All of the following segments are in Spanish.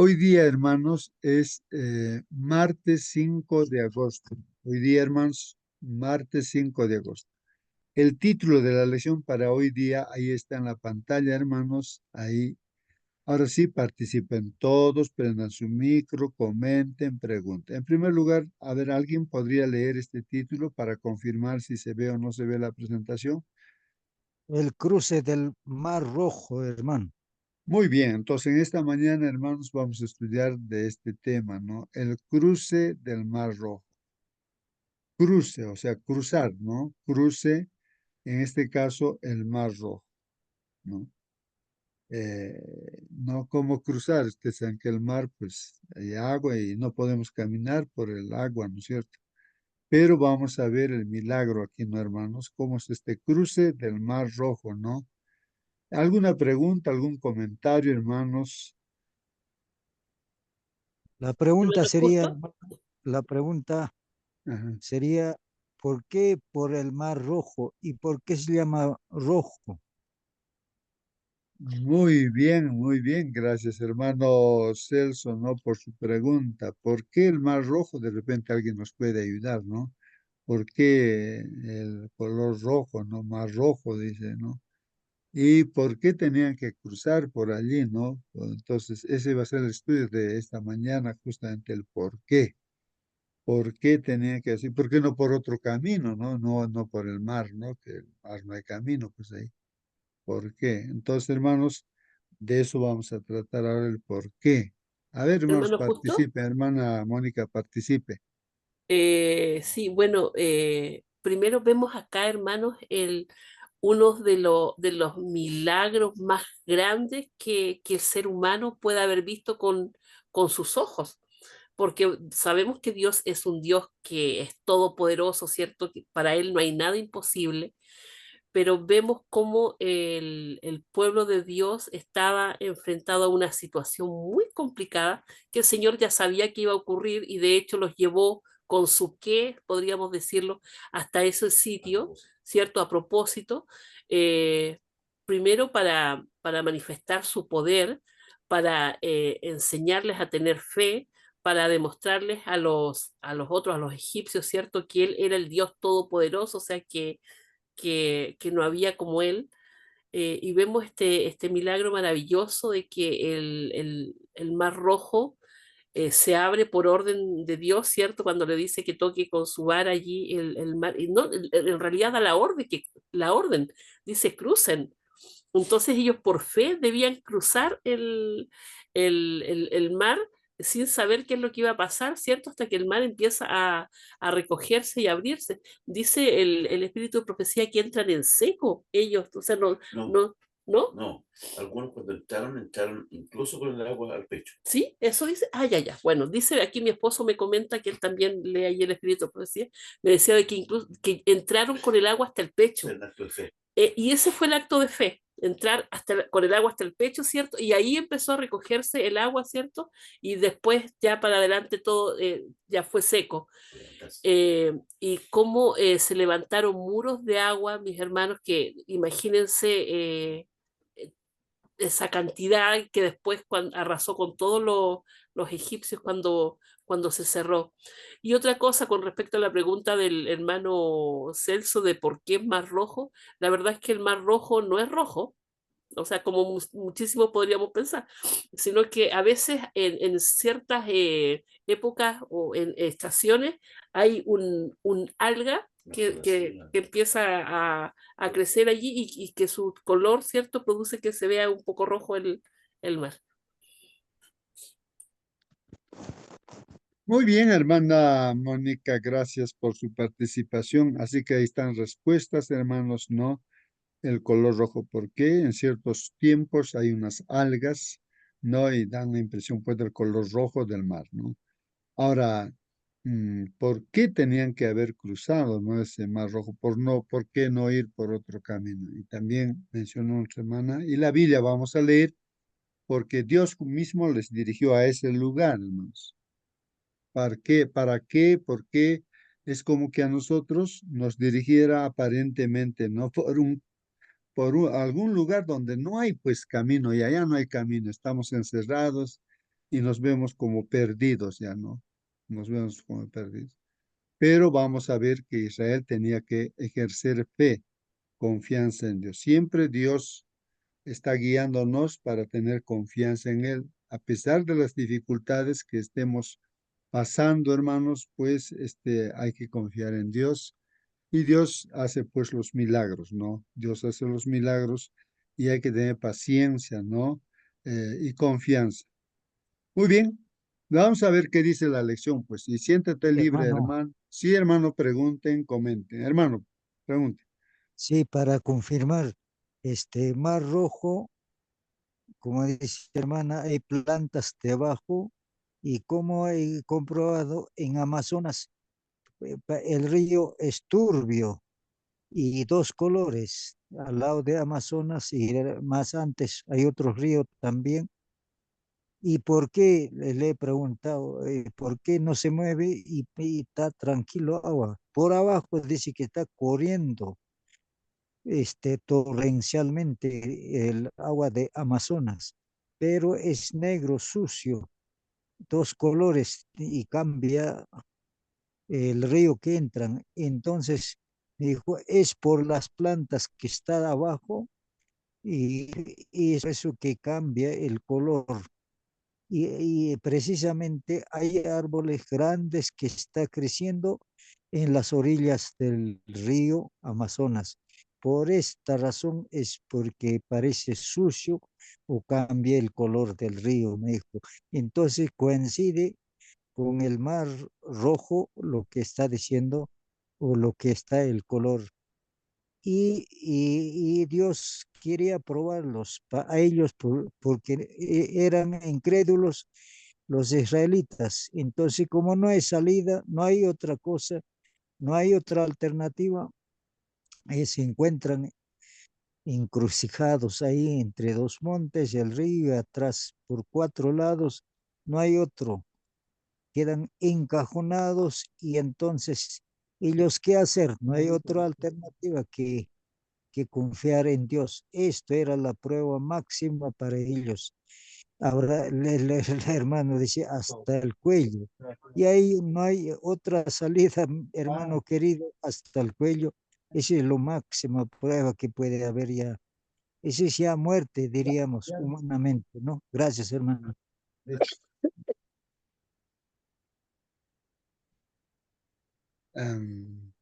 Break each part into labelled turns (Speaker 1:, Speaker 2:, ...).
Speaker 1: Hoy día, hermanos, es martes 5 de agosto. Hoy día, hermanos, martes 5 de agosto. El título de la lección para hoy día, ahí está en la pantalla, hermanos. Ahí. Ahora sí, participen todos, prendan su micro, comenten, pregunten. En primer lugar, a ver, ¿alguien podría leer este título para confirmar si se ve o no se ve la presentación?
Speaker 2: El cruce del Mar Rojo, hermano.
Speaker 1: Muy bien, entonces en esta mañana, hermanos, vamos a estudiar de este tema, ¿no? El cruce del Mar Rojo. Cruce, o sea, cruzar, ¿no? Cruce, en este caso, el Mar Rojo, ¿no? No como cruzar, ustedes saben que el mar, pues, hay agua y no podemos caminar por el agua, ¿no es cierto? Pero vamos a ver el milagro aquí, ¿no, hermanos? ¿Cómo es este cruce del Mar Rojo, ¿no? ¿Alguna pregunta, algún comentario, hermanos?
Speaker 2: La pregunta
Speaker 3: Hermano
Speaker 2: sería,
Speaker 3: Justo,
Speaker 2: hermano, la pregunta
Speaker 1: Ajá.
Speaker 2: sería, ¿por qué por el Mar Rojo y por qué se llama rojo?
Speaker 1: Muy bien, gracias hermano Celso, ¿no? Por su pregunta. ¿Por qué el Mar Rojo? De repente alguien nos puede ayudar, ¿no? ¿Por qué el color rojo, no? Mar Rojo, dice, ¿no? ¿Y por qué tenían que cruzar por allí, no? Entonces, ese va a ser el estudio de esta mañana, justamente el por qué. ¿Por qué tenían que así? ¿Por qué no por otro camino, no? No por el mar, ¿no? Que el mar no hay camino, pues ahí. ¿Por qué? Entonces, hermanos, de eso vamos a tratar ahora el por qué. A ver, hermanos,
Speaker 3: hermano Justo.
Speaker 1: participe, hermana Mónica, participe.
Speaker 3: Sí, bueno, primero vemos acá, hermanos, uno de los milagros más grandes que el ser humano puede haber visto con sus ojos, porque sabemos que Dios es un Dios que es todopoderoso, ¿cierto? Que para Él no hay nada imposible, pero vemos cómo el pueblo de Dios estaba enfrentado a una situación muy complicada que el Señor ya sabía que iba a ocurrir y de hecho los llevó con su qué, podríamos decirlo, hasta ese sitio, ¿cierto? A propósito, eh, primero para manifestar su poder, para enseñarles a tener fe, para demostrarles a los otros, a los egipcios, ¿cierto? Que Él era el Dios todopoderoso, o sea que no había como él, y vemos este milagro maravilloso de que el Mar Rojo se abre por orden de Dios, ¿cierto? Cuando le dice que toque con su vara allí el mar, y no, en realidad da la orden, dice crucen. Entonces ellos por fe debían cruzar el mar sin saber qué es lo que iba a pasar, ¿cierto? Hasta que el mar empieza a recogerse y abrirse. Dice el espíritu de profecía que entran en seco ellos, o sea,
Speaker 4: No,
Speaker 3: no, ¿no?
Speaker 4: no. Algunos cuando entraron, entraron incluso con el agua al pecho.
Speaker 3: ¿Sí? Eso dice. Ah, ya, ya. Bueno, dice aquí mi esposo me comenta que él también lee ahí el espíritu de profecía. Me decía de que incluso que entraron con el agua hasta el pecho.
Speaker 4: El acto de fe.
Speaker 3: Y ese fue el acto de fe, entrar con el agua hasta el pecho, ¿cierto? Y ahí empezó a recogerse el agua, ¿cierto? Y después ya para adelante todo ya fue seco. Y cómo se levantaron muros de agua, mis hermanos, que imagínense esa cantidad que después arrasó con todos los egipcios cuando se cerró. Y otra cosa con respecto a la pregunta del hermano Celso de por qué es Mar Rojo, la verdad es que el Mar Rojo no es rojo, o sea, como muchísimos podríamos pensar, sino que a veces en ciertas épocas o en estaciones hay un alga que empieza a crecer allí y que su color, ¿cierto?, produce que se vea un poco rojo el mar.
Speaker 1: Muy bien, hermana Mónica, gracias por su participación. Así que ahí están respuestas, hermanos, ¿no? El color rojo, ¿por qué? En ciertos tiempos hay unas algas, ¿no? Y dan la impresión, pues, del color rojo del mar, ¿no? Ahora, ¿por qué tenían que haber cruzado, ¿no? Ese mar rojo? ¿Por qué no ir por otro camino? Y también mencionó nuestra hermana, y la Biblia vamos a leer, porque Dios mismo les dirigió a ese lugar, hermanos. ¿Para qué? ¿Para qué? ¿Por qué? Es como que a nosotros nos dirigiera aparentemente, ¿no? Algún lugar donde no hay pues camino y allá no hay camino, estamos encerrados y nos vemos como perdidos ya, ¿no? Nos vemos como perdidos. Pero vamos a ver que Israel tenía que ejercer fe, confianza en Dios. Siempre Dios está guiándonos para tener confianza en Él. A pesar de las dificultades que estemos pasando, hermanos, pues hay que confiar en Dios. Y Dios hace pues los milagros, ¿no? Dios hace los milagros y hay que tener paciencia, ¿no? Y confianza. Muy bien, vamos a ver qué dice la lección, pues. Y siéntate libre,
Speaker 2: Hermano,
Speaker 1: hermano. Sí, hermano, pregunten, comenten. Hermano, pregunten.
Speaker 2: sí, para confirmar, Mar Rojo, como dice hermana, hay plantas debajo y como he comprobado en Amazonas, el río es turbio y dos colores. Al lado de Amazonas y más antes hay otro río también. ¿Y por qué? Le he preguntado, ¿por qué no se mueve y está tranquilo agua? Por abajo dice que está corriendo torrencialmente el agua de Amazonas, pero es negro, sucio, dos colores y cambia el río que entran. Entonces, me dijo, es por las plantas que están abajo y, y es eso que cambia el color. Y precisamente hay árboles grandes que está creciendo en las orillas del río Amazonas. Por esta razón es porque parece sucio o cambia el color del río, me dijo. Entonces coincide con el mar rojo lo que está diciendo o lo que está el color. Y Dios quería probarlos a ellos porque eran incrédulos los israelitas. Entonces, como no hay salida, no hay otra cosa, no hay otra alternativa, se encuentran encrucijados ahí entre dos montes y el río, atrás por cuatro lados, no hay otro, quedan encajonados y entonces ellos qué hacer, no hay otra alternativa que confiar en Dios. Esto era la prueba máxima para ellos. Ahora el hermano dice hasta el cuello. Y ahí no hay otra salida, hermano querido, hasta el cuello. Esa es la máxima prueba que puede haber ya. Esa es ya muerte, diríamos, humanamente, ¿no? Gracias, hermano.
Speaker 1: Am,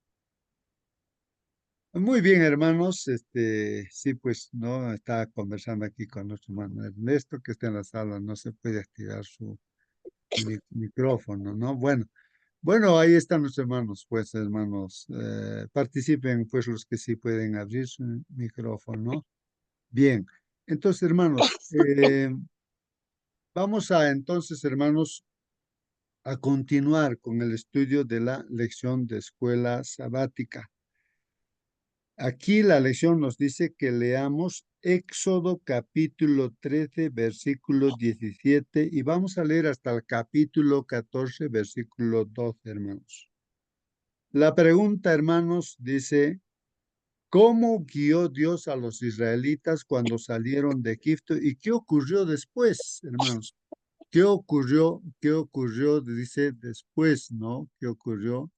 Speaker 1: muy bien, hermanos. Sí, pues, no, está conversando aquí con nuestro hermano Ernesto, que está en la sala, no se puede activar su micrófono, ¿no? Bueno. Bueno, ahí están los hermanos, pues hermanos, participen pues los que sí pueden abrir su micrófono. Bien, entonces hermanos, vamos a entonces hermanos a continuar con el estudio de la lección de escuela sabática. Aquí la lección nos dice que leamos Éxodo capítulo 13, versículo 17 y vamos a leer hasta el capítulo 14, versículo 12, hermanos. La pregunta, hermanos, dice, ¿cómo guió Dios a los israelitas cuando salieron de Egipto? ¿Y qué ocurrió después, hermanos? ¿Qué ocurrió? ¿Qué ocurrió? Dice después, ¿no? ¿Qué ocurrió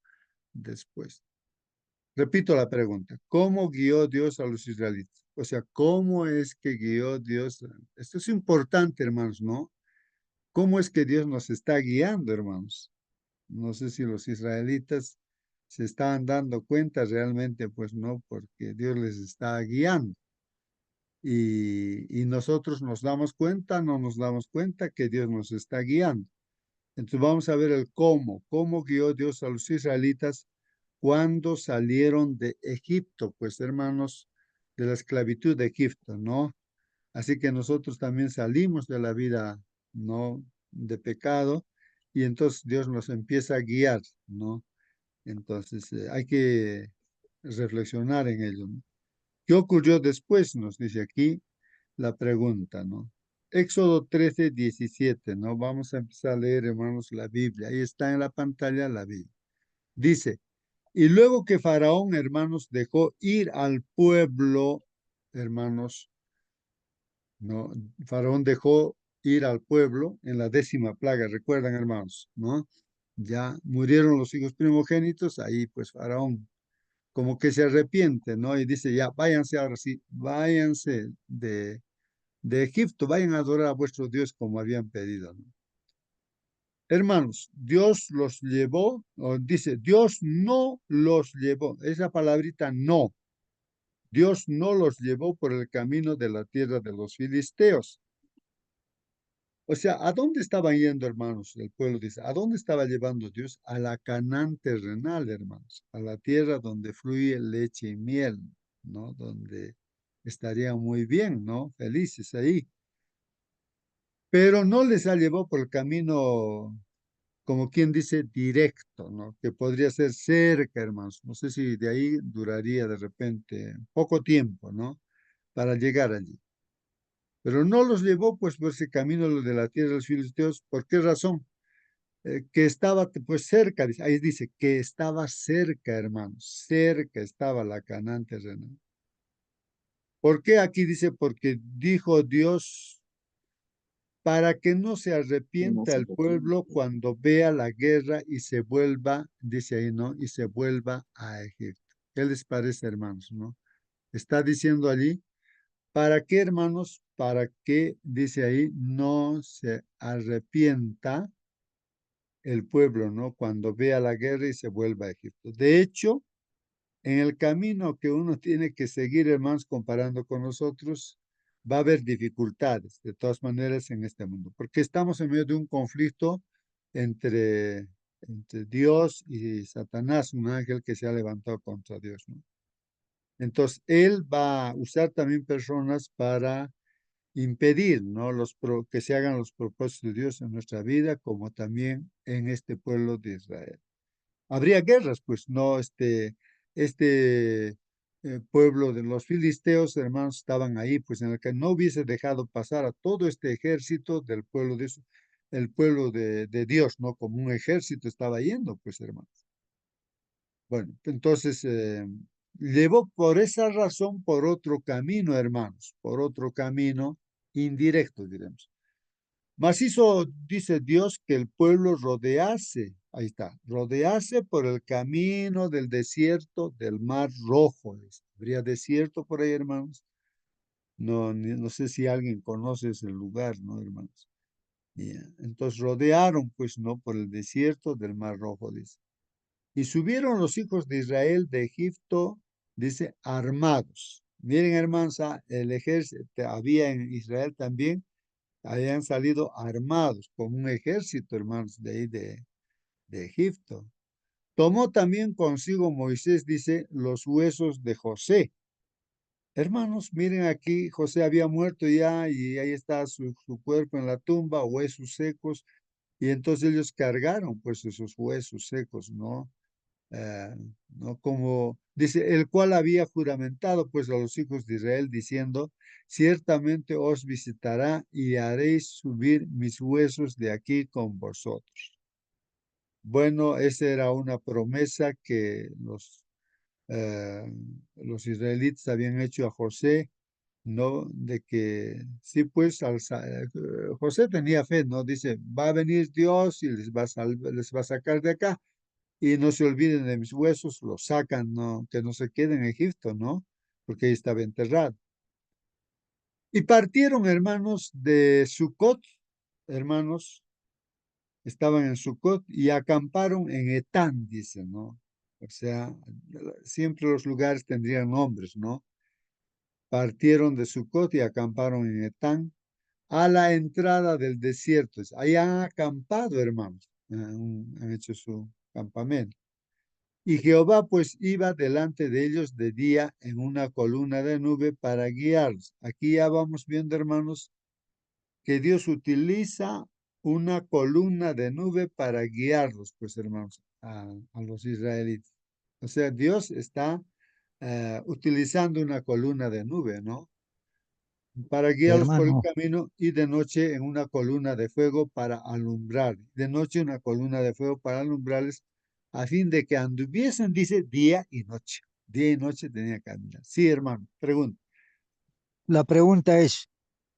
Speaker 1: después? Repito la pregunta. ¿Cómo guió Dios a los israelitas? O sea, ¿cómo es que guió Dios? Esto es importante, hermanos, ¿no? ¿Cómo es que Dios nos está guiando, hermanos? No sé si los israelitas se estaban dando cuenta realmente, pues no, porque Dios les está guiando. Y nosotros nos damos cuenta, no nos damos cuenta que Dios nos está guiando. Entonces vamos a ver el cómo guió Dios a los israelitas cuando salieron de Egipto, pues hermanos, de la esclavitud de Egipto, ¿no? Así que nosotros también salimos de la vida, ¿no? De pecado y entonces Dios nos empieza a guiar, ¿no? Entonces hay que reflexionar en ello, ¿no? ¿Qué ocurrió después? Nos dice aquí la pregunta, ¿no? Éxodo 13, 17, ¿no? Vamos a empezar a leer, hermanos, la Biblia. Ahí está en la pantalla la Biblia. Dice, y luego que Faraón, hermanos, dejó ir al pueblo, hermanos, ¿no? Faraón dejó ir al pueblo en la 10ª plaga, recuerdan hermanos, ¿no? Ya murieron los hijos primogénitos, ahí pues Faraón como que se arrepiente, ¿no? Y dice, ya, váyanse ahora sí, váyanse de Egipto, vayan a adorar a vuestro Dios como habían pedido, ¿no? Hermanos, Dios los llevó, o dice, Dios no los llevó, esa palabrita no, Dios no los llevó por el camino de la tierra de los filisteos. O sea, ¿a dónde estaban yendo, hermanos? El pueblo dice, ¿a dónde estaba llevando Dios? A la Canaán terrenal, hermanos, a la tierra donde fluye leche y miel, ¿no? Donde estarían muy bien, ¿no? Felices ahí. Pero no les ha llevado por el camino, como quien dice, directo, ¿no? Que podría ser cerca, hermanos. No sé si de ahí duraría de repente poco tiempo, ¿no? Para llegar allí. Pero no los llevó pues por ese camino de la tierra de los filisteos. ¿Por qué razón? Que estaba pues cerca, ahí dice que estaba cerca, hermanos, cerca estaba la Canaán terrenal. ¿Por qué aquí dice? Porque dijo Dios, para que no se arrepienta el pueblo cuando vea la guerra y se vuelva, dice ahí, ¿no? Y se vuelva a Egipto. ¿Qué les parece, hermanos, no? Está diciendo allí, ¿para qué, hermanos? Para que, dice ahí, no se arrepienta el pueblo, ¿no? Cuando vea la guerra y se vuelva a Egipto. De hecho, en el camino que uno tiene que seguir, hermanos, comparando con nosotros, va a haber dificultades, de todas maneras, en este mundo, porque estamos en medio de un conflicto entre Dios y Satanás, un ángel que se ha levantado contra Dios, ¿no? Entonces, él va a usar también personas para impedir, ¿no? Que se hagan los propósitos de Dios en nuestra vida, como también en este pueblo de Israel. Habría guerras, pues, no, pueblo de los filisteos, hermanos, estaban ahí, pues, en el que no hubiese dejado pasar a todo este ejército del pueblo el pueblo de Dios, ¿no? Como un ejército estaba yendo, pues, hermanos. Bueno, entonces, llevó por esa razón, por otro camino, hermanos, por otro camino indirecto, diremos. Mas hizo, dice Dios, que el pueblo rodease, ahí está, rodease por el camino del desierto del Mar Rojo. ¿Habría desierto por ahí, hermanos? No, no sé si alguien conoce ese lugar, ¿no, hermanos? Entonces rodearon, pues, ¿no? Por el desierto del Mar Rojo, dice. Y subieron los hijos de Israel de Egipto, dice, armados. Miren, hermanos, el ejército había en Israel también, habían salido armados con un ejército, hermanos, de ahí de Egipto. Tomó también consigo Moisés, dice, los huesos de José. Hermanos, miren aquí, José había muerto ya y ahí está su cuerpo en la tumba, huesos secos, y entonces ellos cargaron pues esos huesos secos, ¿no? ¿No? Como dice, el cual había juramentado pues a los hijos de Israel diciendo, ciertamente os visitará y haréis subir mis huesos de aquí con vosotros. Bueno, esa era una promesa que los israelitas habían hecho a José, ¿no? De que sí, pues José tenía fe, ¿no? Dice, va a venir Dios y les va a sacar de acá. Y no se olviden de mis huesos, los sacan, ¿no? Que no se quede en Egipto, ¿no? Porque ahí estaba enterrado. Y partieron, hermanos, de Sucot, hermanos, estaban en Sucot y acamparon en Etán, dice, ¿no? O sea, siempre los lugares tendrían nombres, ¿no? Partieron de Sucot y acamparon en Etán a la entrada del desierto. Ahí han acampado, hermanos, han hecho su campamento. Y Jehová pues iba delante de ellos de día en una columna de nube para guiarlos. Aquí ya vamos viendo, hermanos, que Dios utiliza una columna de nube para guiarlos, pues, hermanos, a los israelitas. O sea, Dios está utilizando una columna de nube, ¿no? Para guiarlos por el
Speaker 2: Hermano,
Speaker 1: camino y de noche en una columna de fuego para alumbrar. De noche una columna de fuego para alumbrarles a fin de que anduviesen, dice, día y noche. Día y noche tenía que caminar. Sí, hermano, pregunta.
Speaker 2: la pregunta es,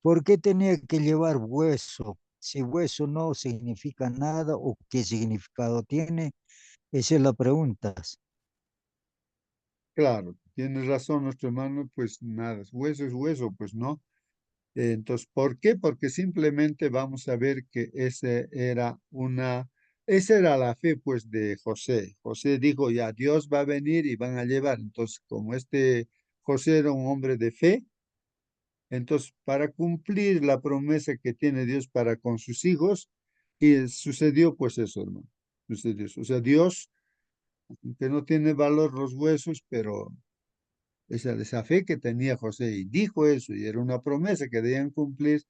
Speaker 2: ¿Por qué tenía que llevar hueso? Si hueso no significa nada o qué significado tiene, esa es la pregunta.
Speaker 1: Claro, tienes razón, nuestro hermano, pues nada, es hueso, pues no. Entonces, ¿por qué? Porque simplemente vamos a ver que esa era la fe, pues, de José. José dijo, ya, Dios va a venir y van a llevar. Entonces, como José era un hombre de fe, entonces, para cumplir la promesa que tiene Dios para con sus hijos, y sucedió pues eso, hermano. Sucedió eso. O sea, Dios, que no tiene valor los huesos, pero esa fe que tenía José y dijo eso, y era una promesa que debían cumplir,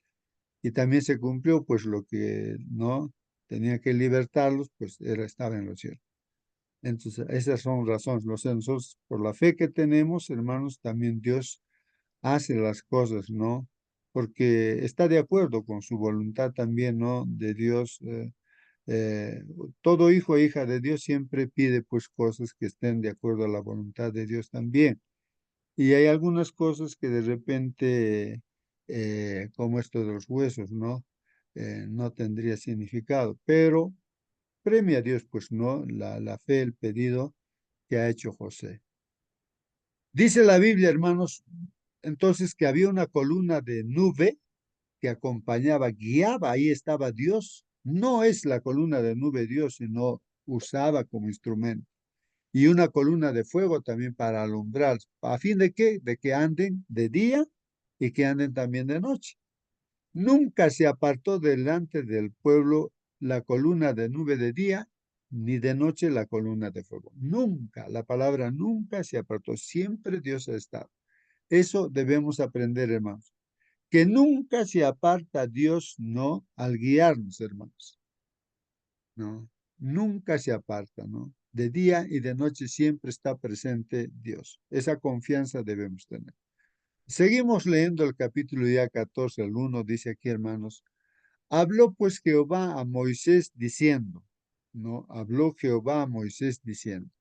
Speaker 1: y también se cumplió, pues lo que no tenía que libertarlos, pues estaba en los cielos. Entonces, esas son razones. Nosotros, por la fe que tenemos, hermanos, también Dios hace las cosas, ¿no? Porque está de acuerdo con su voluntad también, ¿no? De Dios. Eh, Todo hijo e hija de Dios siempre pide pues cosas que estén de acuerdo a la voluntad de Dios también. Y hay algunas cosas que de repente, como esto de los huesos, ¿no? No tendría significado, pero premia a Dios, pues, ¿no? La fe, el pedido que ha hecho José. Dice la Biblia, hermanos, entonces que había una columna de nube que acompañaba, guiaba, ahí estaba Dios. No es la columna de nube Dios, sino usaba como instrumento. Y una columna de fuego también para alumbrar. ¿A fin de qué? De que anden de día y que anden también de noche. Nunca se apartó delante del pueblo la columna de nube de día, ni de noche la columna de fuego. Nunca, la palabra nunca se apartó. Siempre Dios ha estado. Eso debemos aprender, hermanos. Que nunca se aparta Dios, no, al guiarnos, hermanos. No, nunca se aparta, ¿no? De día y de noche siempre está presente Dios. Esa confianza debemos tener. Seguimos leyendo el capítulo ya 14, el 1, dice aquí, hermanos. Habló pues Jehová a Moisés diciendo, ¿no? Habló Jehová a Moisés diciendo,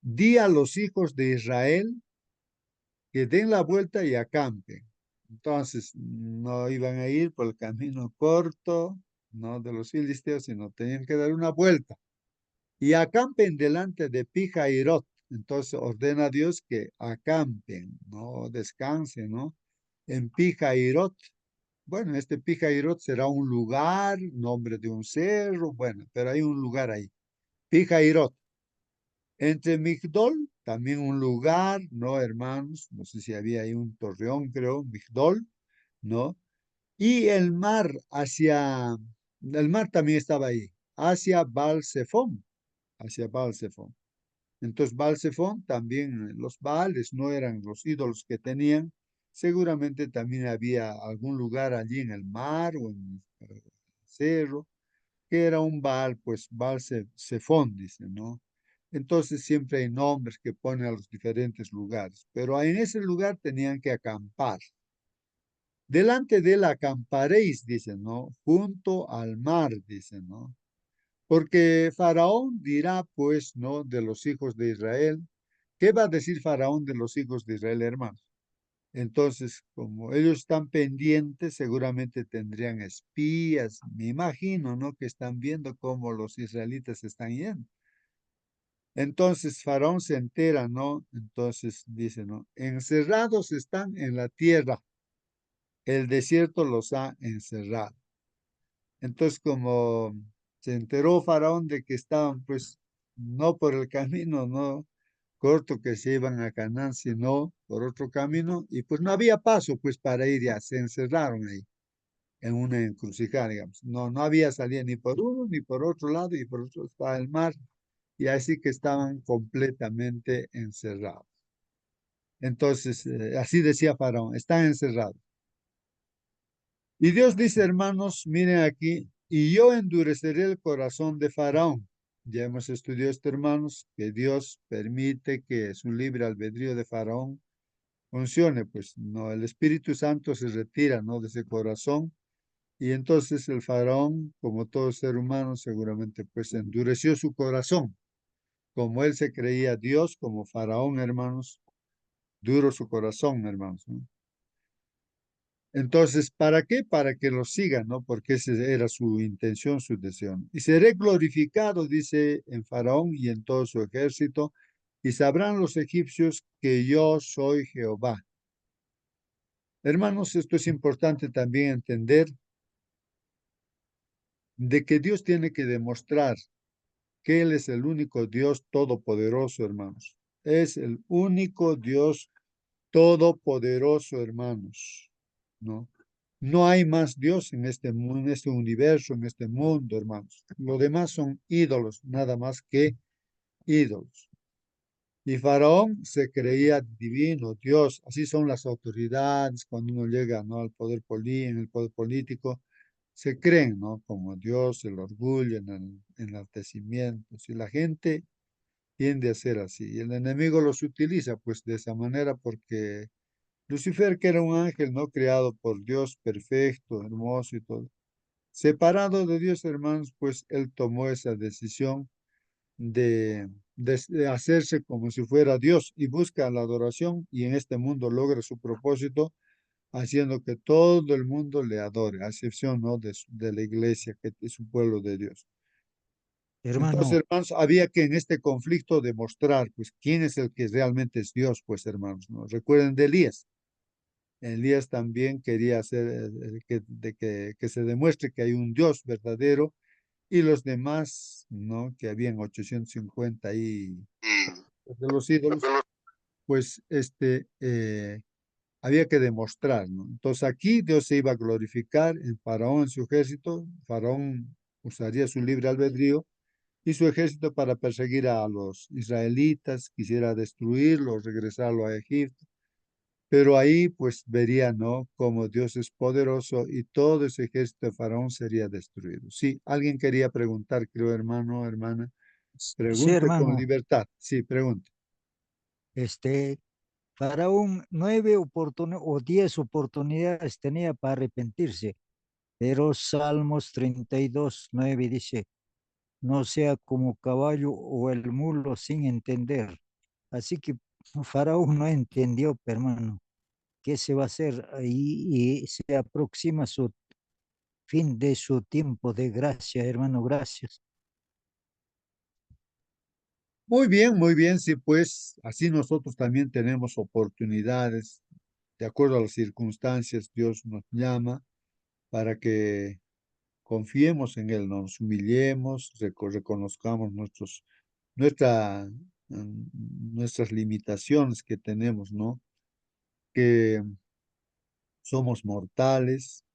Speaker 1: di a los hijos de Israel que den la vuelta y acampen. Entonces, no iban a ir por el camino corto, no de los filisteos, sino tenían que dar una vuelta. Y acampen delante de Pijairot. Entonces ordena a Dios que acampen, no descansen, ¿no? En Pijairot. Bueno, este Pijairot será un lugar, nombre de un cerro, bueno, pero hay un lugar ahí. Pijairot. Entre Migdol, también un lugar, ¿no, hermanos? No sé si había ahí un torreón, creo, Migdol, ¿no? Y el mar también estaba ahí, hacia Baal-Zephón, hacia Baal-Zephón. Entonces, Baal-Zephón también, los Baales no eran los ídolos que tenían, seguramente también había algún lugar allí en el mar o en el cerro, que era un Baal, pues Baal-Zephón, dice, ¿no? Entonces siempre hay nombres que ponen a los diferentes lugares, pero en ese lugar tenían que acampar. Delante de él acamparéis, dice, ¿no? Junto al mar, dice, ¿no? Porque Faraón dirá, pues, ¿no? De los hijos de Israel. ¿Qué va a decir Faraón de los hijos de Israel, hermanos? Entonces, como ellos están pendientes, seguramente tendrían espías, me imagino, ¿no? Que están viendo cómo los israelitas están yendo. Entonces Faraón se entera, ¿no? Entonces dice, ¿no? Encerrados están en la tierra, el desierto los ha encerrado. Entonces, como se enteró Faraón de que estaban, pues, no por el camino, no corto que se iban a Canaán, sino por otro camino, y pues no había paso, pues, para ir ya, se encerraron ahí, en una encrucijada, digamos. No había salida ni por uno, ni por otro lado, y por otro estaba el mar, y así que estaban completamente encerrados. Entonces, así decía Faraón, están encerrados. Y Dios dice, hermanos, miren aquí, y yo endureceré el corazón de Faraón. Ya hemos estudiado esto, hermanos, que Dios permite que su libre albedrío de Faraón funcione, pues no, el Espíritu Santo se retira, ¿no? De ese corazón. Y entonces el Faraón, como todo ser humano, seguramente pues endureció su corazón. Como él se creía Dios, como Faraón, hermanos, duro su corazón, hermanos, ¿no? Entonces, ¿para qué? Para que lo sigan, ¿no? Porque esa era su intención, su deseo. Y seré glorificado, dice, en Faraón y en todo su ejército, y sabrán los egipcios que yo soy Jehová. Hermanos, esto es importante también entender de que Dios tiene que demostrar que Él es el único Dios todopoderoso, hermanos. Es el único Dios todopoderoso, hermanos, ¿no? No hay más Dios en este mundo, en este universo, en este mundo, hermanos. Lo demás son ídolos, nada más que ídolos. Y Faraón se creía divino, Dios. Así son las autoridades cuando uno llega, ¿no?, al poder en el poder político, se creen, ¿no?, como Dios, el orgullo, en el enaltecimiento. Si la gente tiende a ser así, y el enemigo los utiliza, pues, de esa manera, porque Lucifer, que era un ángel, ¿no?, creado por Dios, perfecto, hermoso y todo, separado de Dios, hermanos, pues él tomó esa decisión de hacerse como si fuera Dios y busca la adoración y en este mundo logra su propósito haciendo que todo el mundo le adore, a excepción, ¿no?, de la iglesia, que es un pueblo de Dios. Entonces,
Speaker 2: Hermano,
Speaker 1: hermanos, había que en este conflicto demostrar, pues, quién es el que realmente es Dios, pues, hermanos, ¿no? Recuerden de Elías. Elías también quería hacer que se demuestre que hay un Dios verdadero y los demás, ¿no?, que habían 850 ahí de los ídolos, pues había que demostrar, ¿no? Entonces aquí Dios se iba a glorificar en Faraón, en su ejército. Faraón usaría su libre albedrío y su ejército para perseguir a los israelitas, quisiera destruirlos, regresarlo a Egipto. Pero ahí pues vería, ¿no?, cómo Dios es poderoso y todo ese ejército de Faraón sería destruido. Sí, alguien quería preguntar, creo, hermano, hermana.
Speaker 2: sí,
Speaker 1: Pregunte con
Speaker 2: hermano,
Speaker 1: libertad. Sí, pregunte.
Speaker 2: este, Faraón 9 o 10 oportunidades tenía para arrepentirse, pero Salmos 32:9 dice, no sea como caballo o el mulo sin entender. Así que Faraón no entendió, hermano, qué se va a hacer ahí y se aproxima su fin de su tiempo de gracia, hermano, gracias.
Speaker 1: Muy bien, sí, pues así nosotros también tenemos oportunidades, de acuerdo a las circunstancias, Dios nos llama para que confiemos en Él, nos humillemos, reconozcamos nuestra, nuestras limitaciones que tenemos, ¿no? Que somos mortales.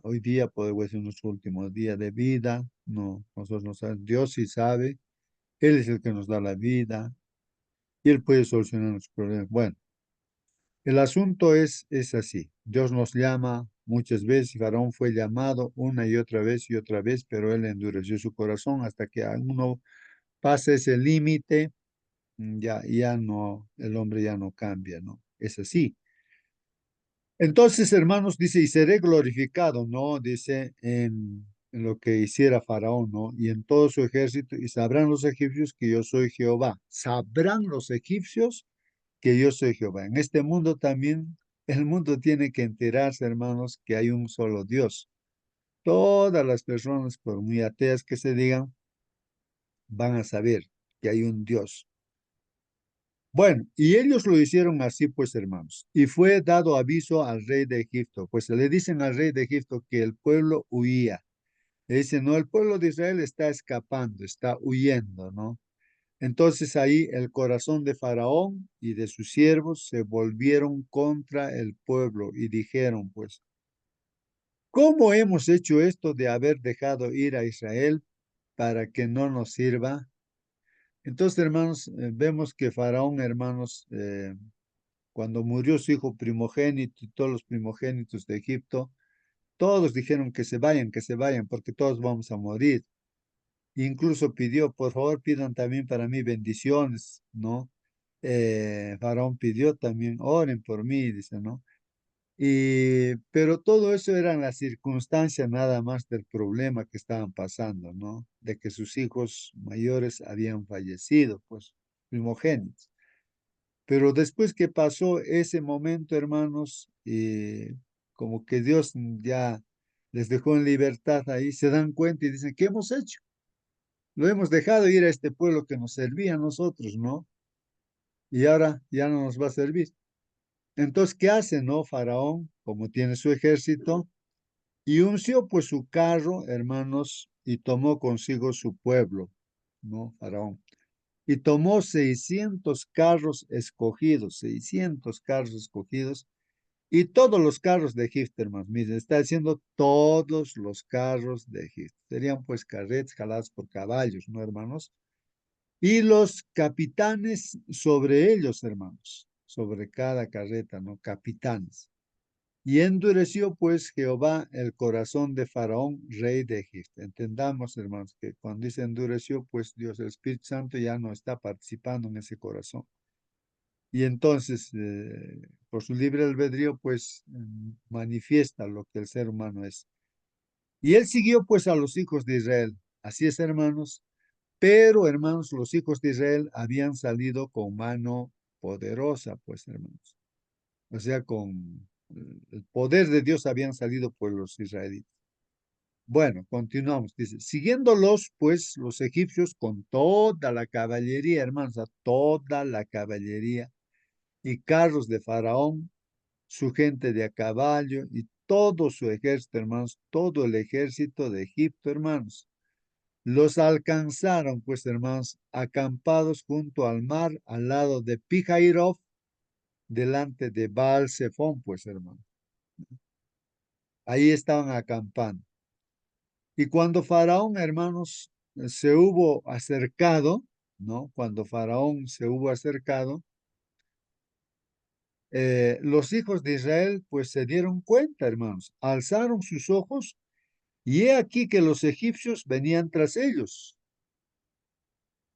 Speaker 1: Hoy día puede ser nuestro último día de vida. No, nosotros no sabemos. Dios sí sabe. Él es el que nos da la vida y Él puede solucionar nuestros problemas. Bueno, el asunto es así. Dios nos llama muchas veces y Faraón fue llamado una y otra vez, pero él endureció su corazón hasta que a uno pasa ese límite, ya no, el hombre ya no cambia, ¿no? Es así. Entonces, hermanos, dice, y seré glorificado, ¿no? Dice, en lo que hiciera Faraón, ¿no? Y en todo su ejército, y sabrán los egipcios que yo soy Jehová. Sabrán los egipcios que yo soy Jehová. En este mundo también, el mundo tiene que enterarse, hermanos, que hay un solo Dios. Todas las personas, por muy ateas que se digan, van a saber que hay un Dios. Bueno, y ellos lo hicieron así, pues, hermanos. Y fue dado aviso al rey de Egipto. Pues le dicen al rey de Egipto que el pueblo huía. Le dicen, no, el pueblo de Israel está escapando, está huyendo, ¿no? Entonces ahí el corazón de Faraón y de sus siervos se volvieron contra el pueblo y dijeron, pues, ¿cómo hemos hecho esto de haber dejado ir a Israel para que no nos sirva? Entonces, hermanos, vemos que Faraón, hermanos, cuando murió su hijo primogénito y todos los primogénitos de Egipto, todos dijeron que se vayan, porque todos vamos a morir. Incluso pidió, por favor, pidan también para mí bendiciones, ¿no? Faraón pidió también, oren por mí, dice, ¿no? Pero todo eso eran las circunstancias nada más del problema que estaban pasando, ¿no? De que sus hijos mayores habían fallecido, pues, primogénitos. Pero después que pasó ese momento, hermanos, como que Dios ya les dejó en libertad ahí, se dan cuenta y dicen, ¿qué hemos hecho? Lo hemos dejado ir a este pueblo que nos servía a nosotros, ¿no? Y ahora ya no nos va a servir. Entonces, ¿qué hace, no? Faraón, como tiene su ejército, y unció pues su carro, hermanos, y tomó consigo su pueblo, ¿no? Faraón. Y tomó 600 carros escogidos, 600 carros escogidos, y todos los carros de Egipto, hermanos. Miren, está diciendo todos los carros de Egipto. Serían pues carretas jaladas por caballos, ¿no, hermanos? Y los capitanes sobre ellos, hermanos, sobre cada carreta, ¿no? Capitanes. Y endureció pues Jehová el corazón de Faraón, rey de Egipto. Entendamos, hermanos, que cuando dice endureció, pues Dios, el Espíritu Santo ya no está participando en ese corazón. Y entonces, por su libre albedrío, pues manifiesta lo que el ser humano es. Y él siguió pues a los hijos de Israel. Así es, hermanos. Pero, hermanos, los hijos de Israel habían salido con mano poderosa, pues, hermanos. O sea, con el poder de Dios habían salido por los israelitas. Bueno, continuamos. Dice, siguiéndolos, pues, los egipcios con toda la caballería, hermanos, a toda la caballería y carros de Faraón, su gente de a caballo y todo su ejército, hermanos, todo el ejército de Egipto, hermanos. Los alcanzaron, pues, hermanos, acampados junto al mar, al lado de Pihairov, delante de Baal Zephón, pues, hermanos. Ahí estaban acampando. Y cuando Faraón, hermanos, se hubo acercado, ¿no? Cuando Faraón se hubo acercado, los hijos de Israel, pues, se dieron cuenta, hermanos, alzaron sus ojos y he aquí que los egipcios venían tras ellos.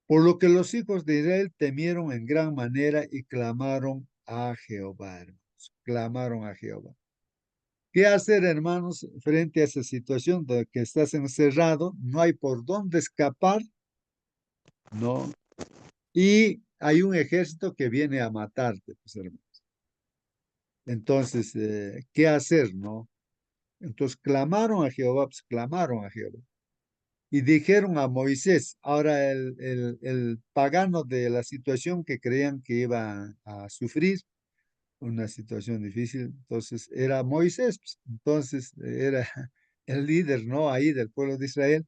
Speaker 1: Por lo que los hijos de Israel temieron en gran manera y clamaron a Jehová, hermanos. Clamaron a Jehová. ¿Qué hacer, hermanos, frente a esa situación de que estás encerrado? No hay por dónde escapar, ¿no? Y hay un ejército que viene a matarte, pues, hermanos. Entonces, ¿qué hacer, no? Entonces clamaron a Jehová, pues clamaron a Jehová. Y dijeron a Moisés, ahora el pagano de la situación que creían que iba a sufrir, una situación difícil, entonces era Moisés, pues, entonces era el líder, ¿no? Ahí del pueblo de Israel.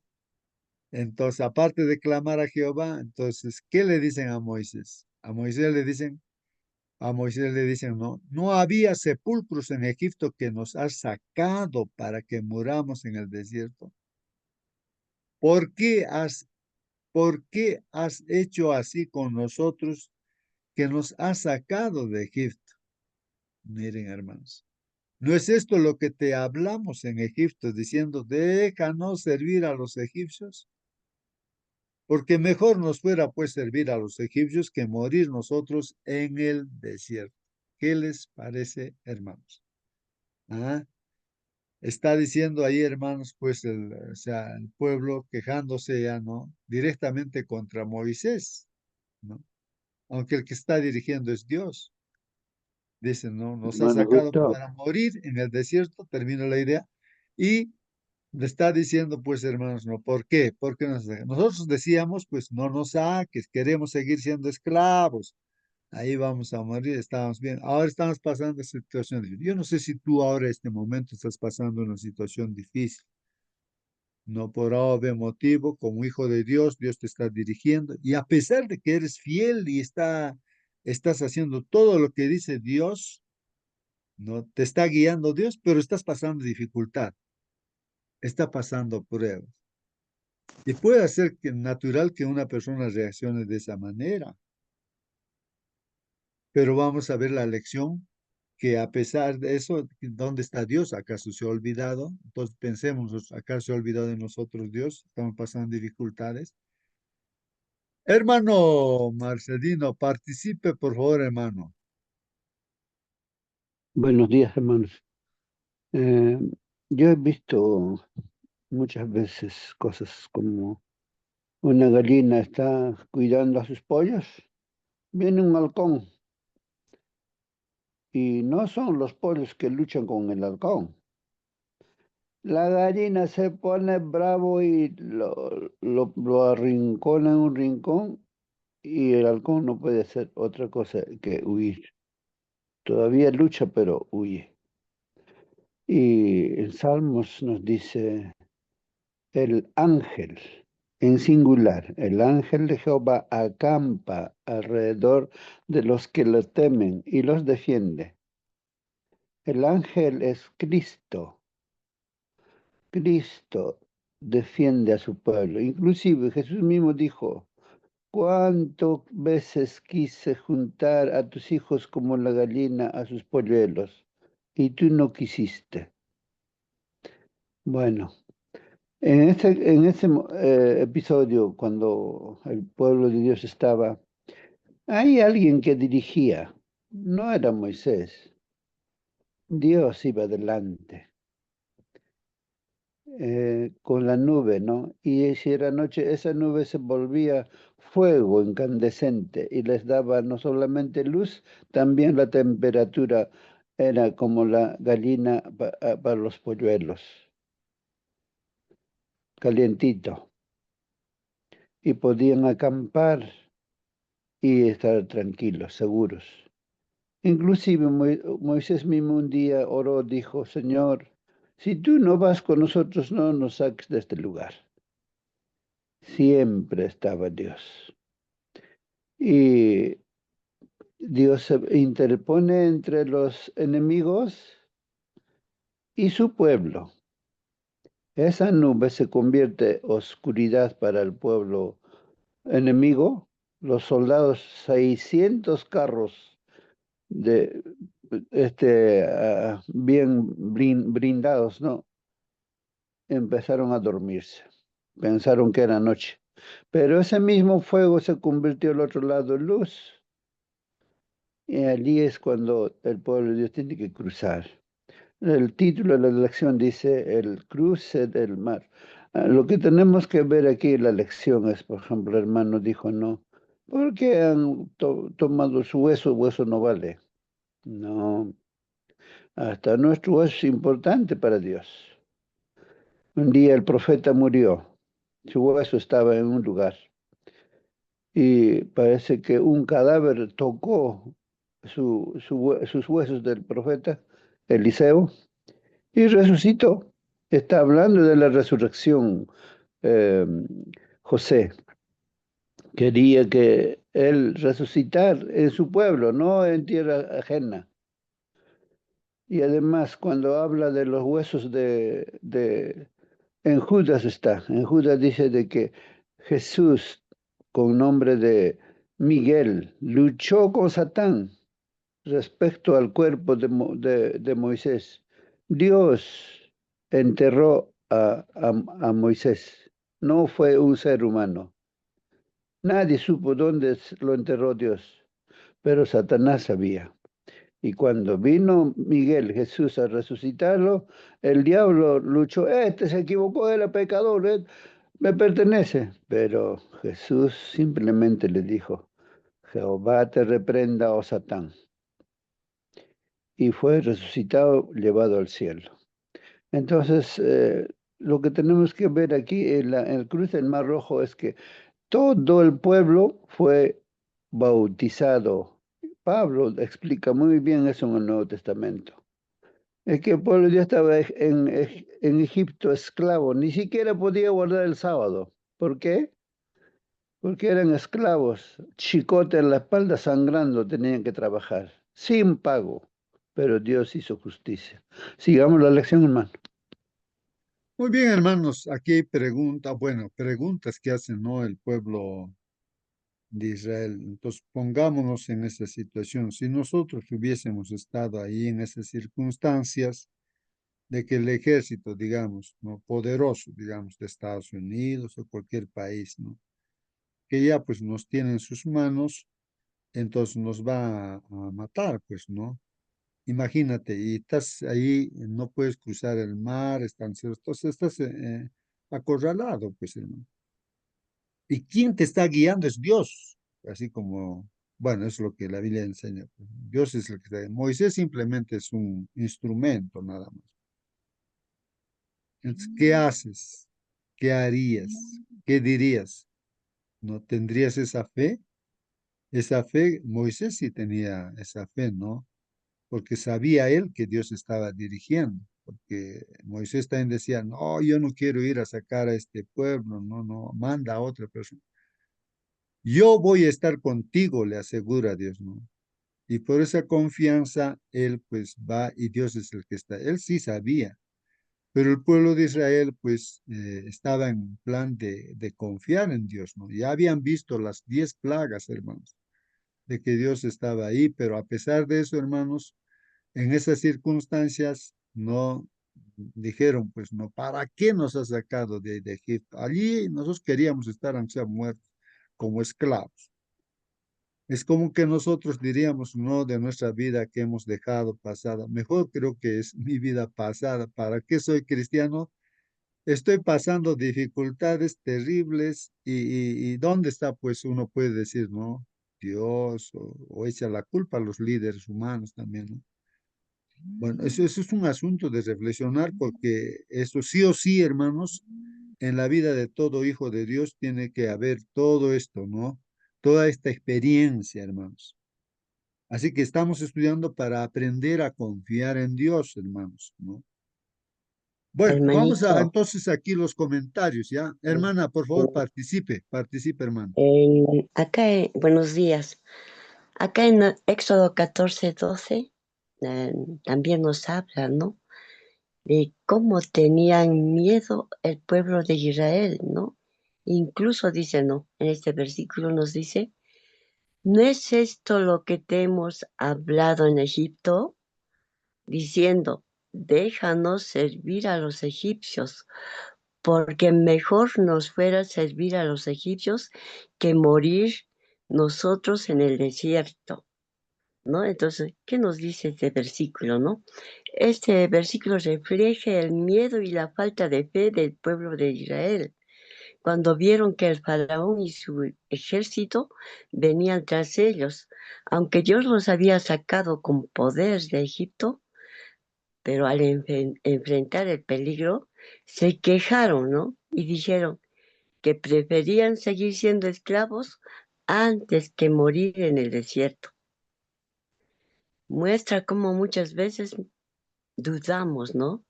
Speaker 1: Entonces, aparte de clamar a Jehová, entonces, ¿qué le dicen a Moisés? A Moisés le dicen, no, no había sepulcros en Egipto que nos has sacado para que muramos en el desierto. ¿Por qué has hecho así con nosotros que nos has sacado de Egipto? Miren, hermanos, ¿no es esto lo que te hablamos en Egipto, diciendo, déjanos servir a los egipcios? Porque mejor nos fuera pues servir a los egipcios que morir nosotros en el desierto. ¿Qué les parece, hermanos? ¿Ah? Está diciendo ahí, hermanos, pues o sea, el pueblo quejándose ya, ¿no? Directamente contra Moisés, ¿no? Aunque el que está dirigiendo es Dios. Dicen, ¿no? Nos ha
Speaker 5: Hermano
Speaker 1: sacado
Speaker 5: Víctor,
Speaker 1: para morir en el desierto, termino la idea, y le está diciendo, pues, hermanos, ¿no? ¿Por qué? Porque nosotros decíamos, pues, no nos saques, queremos seguir siendo esclavos, ahí vamos a morir, estábamos bien. Ahora estamos pasando esa situación difícil. Yo no sé si tú ahora, en este momento, estás pasando una situación difícil. No por obvio motivo, como hijo de Dios, Dios te está dirigiendo. Y a pesar de que eres fiel y estás haciendo todo lo que dice Dios, no te está guiando Dios, pero estás pasando dificultad, está pasando pruebas. Y puede ser que natural que una persona reaccione de esa manera, pero vamos a ver la lección que a pesar de eso, ¿dónde está Dios? ¿Acaso se ha olvidado? Entonces pensemos, ¿acaso se ha olvidado de nosotros Dios? Estamos pasando dificultades. Hermano Marcelino, participe, por favor, hermano.
Speaker 5: buenos días, hermanos. Eh, yo he visto muchas veces cosas como una gallina está cuidando a sus pollos, viene un halcón Y no son los pollos que luchan con el halcón. La gallina se pone bravo y lo arrincona en un rincón y el halcón no puede hacer otra cosa que huir. Todavía lucha, pero huye. Y en Salmos nos dice el ángel, en singular, el ángel de Jehová acampa alrededor de los que lo temen y los defiende. El ángel es Cristo. Cristo defiende a su pueblo. Inclusive Jesús mismo dijo, ¿cuántas veces quise juntar a tus hijos como la gallina a sus polluelos? Y tú no quisiste. Bueno, en este episodio, cuando el pueblo de Dios estaba, hay alguien que dirigía. No era Moisés. Dios iba delante. Con la nube, ¿no? Y si era noche, esa nube se volvía fuego incandescente y les daba no solamente luz, también la temperatura era como la gallina para los polluelos, calientito, y podían acampar y estar tranquilos, seguros. Inclusive Moisés mismo un día oró, dijo, Señor, si tú no vas con nosotros, no nos saques de este lugar. Siempre estaba Dios. Y Dios se interpone entre los enemigos y su pueblo. Esa nube se convierte en oscuridad para el pueblo enemigo. Los soldados, 600 carros de bien brindados, ¿no? Empezaron a dormirse. Pensaron que era noche. Pero ese mismo fuego se convirtió al otro lado en luz. Y allí es cuando el pueblo de Dios tiene que cruzar. El título de la lección dice el cruce del mar. Lo que tenemos que ver aquí en la lección es, por ejemplo, el hermano dijo, no, ¿por qué han tomado su hueso? Hueso no vale. No, hasta nuestro hueso es importante para Dios. Un día el profeta murió. Su hueso estaba en un lugar. Y parece que un cadáver tocó sus huesos del profeta Eliseo y resucitó. Está hablando de la resurrección. eh, José quería que él resucitar en su pueblo, no en tierra ajena. Y además, cuando habla de los huesos en Judas está, en Judas dice de que Jesús, con nombre de Miguel, luchó con Satán respecto al cuerpo de Moisés. Dios enterró a Moisés, no fue un ser humano. Nadie supo dónde lo enterró Dios, pero Satanás sabía. Y cuando vino Miguel, Jesús, a resucitarlo, el diablo luchó, este se equivocó, era pecador, me pertenece. Pero Jesús simplemente le dijo, Jehová te reprenda, oh Satán. Y fue resucitado, llevado al cielo. Entonces, lo que tenemos que ver aquí en el cruce del Mar Rojo es que todo el pueblo fue bautizado. Pablo explica muy bien eso en el Nuevo Testamento. Es que el pueblo ya estaba en Egipto esclavo, ni siquiera podía guardar el sábado. ¿Por qué? Porque eran esclavos, chicote en la espalda sangrando, tenían que trabajar, sin pago. Pero Dios hizo justicia. Sigamos la lección, hermano.
Speaker 1: Muy bien, hermanos, aquí hay preguntas que hacen, ¿no? El pueblo de Israel. Entonces, pongámonos en esa situación. Si nosotros hubiésemos estado ahí en esas circunstancias de que el ejército, digamos, ¿no? Poderoso, digamos, de Estados Unidos o cualquier país, ¿no? Que ya pues nos tiene en sus manos, entonces nos va a matar, pues, ¿no? Imagínate, y estás ahí, no puedes cruzar el mar, entonces estás acorralado, pues, hermano. ¿Y quién te está guiando? Es Dios, así como Bueno, es lo que la Biblia enseña. Dios es el que está. Moisés simplemente es un instrumento nada más. Entonces, ¿qué haces? ¿Qué harías? ¿Qué dirías? ¿No tendrías esa fe? Esa fe, Moisés sí tenía esa fe, ¿no? Porque sabía él que Dios estaba dirigiendo. Porque Moisés también decía, no, yo no quiero ir a sacar a este pueblo, no, no, manda a otra persona. Yo voy a estar contigo, le asegura Dios, ¿no? Y por esa confianza, él pues va y Dios es el que está. Él sí sabía, pero el pueblo de Israel pues estaba en plan de confiar en Dios, ¿no? Ya habían visto las 10 plagas, hermanos, de que Dios estaba ahí, pero a pesar de eso, hermanos, en esas circunstancias no dijeron, pues no, ¿para qué nos ha sacado de Egipto? Allí nosotros queríamos estar, aunque sea muertos, como esclavos. Es como que nosotros diríamos, no, de nuestra vida que hemos dejado pasada. Mejor creo que es mi vida pasada. ¿Para qué soy cristiano? Estoy pasando dificultades terribles y ¿dónde está? Pues uno puede decir, ¿no? Dios o echa la culpa a los líderes humanos también, ¿no? Bueno, eso es un asunto de reflexionar porque eso sí o sí, hermanos, en la vida de todo hijo de Dios tiene que haber todo esto, ¿no? Toda esta experiencia, hermanos. Así que estamos estudiando para aprender a confiar en Dios, hermanos, ¿no? Bueno, vamos a
Speaker 6: Hermanito,
Speaker 1: entonces aquí los comentarios, ¿ya? Hermana, por favor, participe, hermano.
Speaker 6: buenos días. Acá en Éxodo 14:12 también nos habla, ¿no? De cómo tenían miedo el pueblo de Israel, ¿no? Incluso dice, ¿no? En este versículo nos dice, ¿no es esto lo que te hemos hablado en Egipto? Diciendo, déjanos servir a los egipcios, porque mejor nos fuera servir a los egipcios que morir nosotros en el desierto, ¿no? Entonces, ¿qué nos dice este versículo, no? Este versículo refleja el miedo y la falta de fe del pueblo de Israel, cuando vieron que el faraón y su ejército venían tras ellos. Aunque Dios los había sacado con poder de Egipto, pero al enfrentar el peligro, se quejaron, ¿no? Y dijeron que preferían seguir siendo esclavos antes que morir en el desierto. Muestra cómo muchas veces dudamos, ¿no?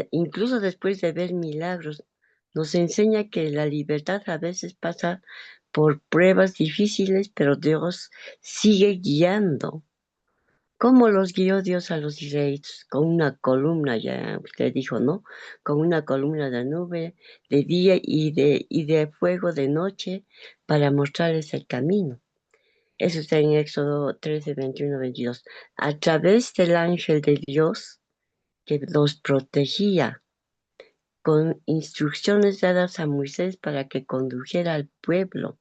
Speaker 6: Incluso después de ver milagros, nos enseña que la libertad a veces pasa por pruebas difíciles, pero Dios sigue guiando. ¿Cómo los guió Dios a los israelitas? Con una columna, ya usted dijo, ¿no? Con una columna de nube de día y de fuego de noche para mostrarles el camino. Eso está en Éxodo 13, 21, 22. A través del ángel de Dios que los protegía, con instrucciones dadas a Moisés para que condujera al pueblo,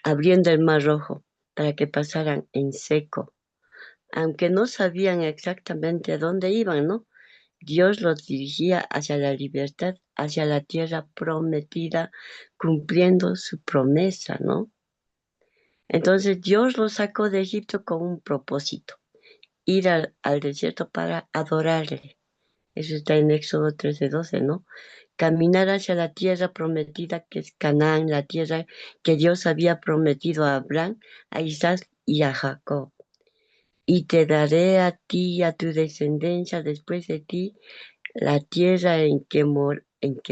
Speaker 6: abriendo el mar rojo para que pasaran en seco. Aunque no sabían exactamente a dónde iban, ¿no? Dios los dirigía hacia la libertad, hacia la tierra prometida, cumpliendo su promesa, ¿no? Entonces Dios los sacó de Egipto con un propósito, ir al desierto para adorarle. Eso está en Éxodo 13:12, ¿no? Caminar hacia la tierra prometida que es Canaán, la tierra que Dios había prometido a Abraham, a Isaac y a Jacob. Y te daré a ti y a tu descendencia después de ti la tierra en que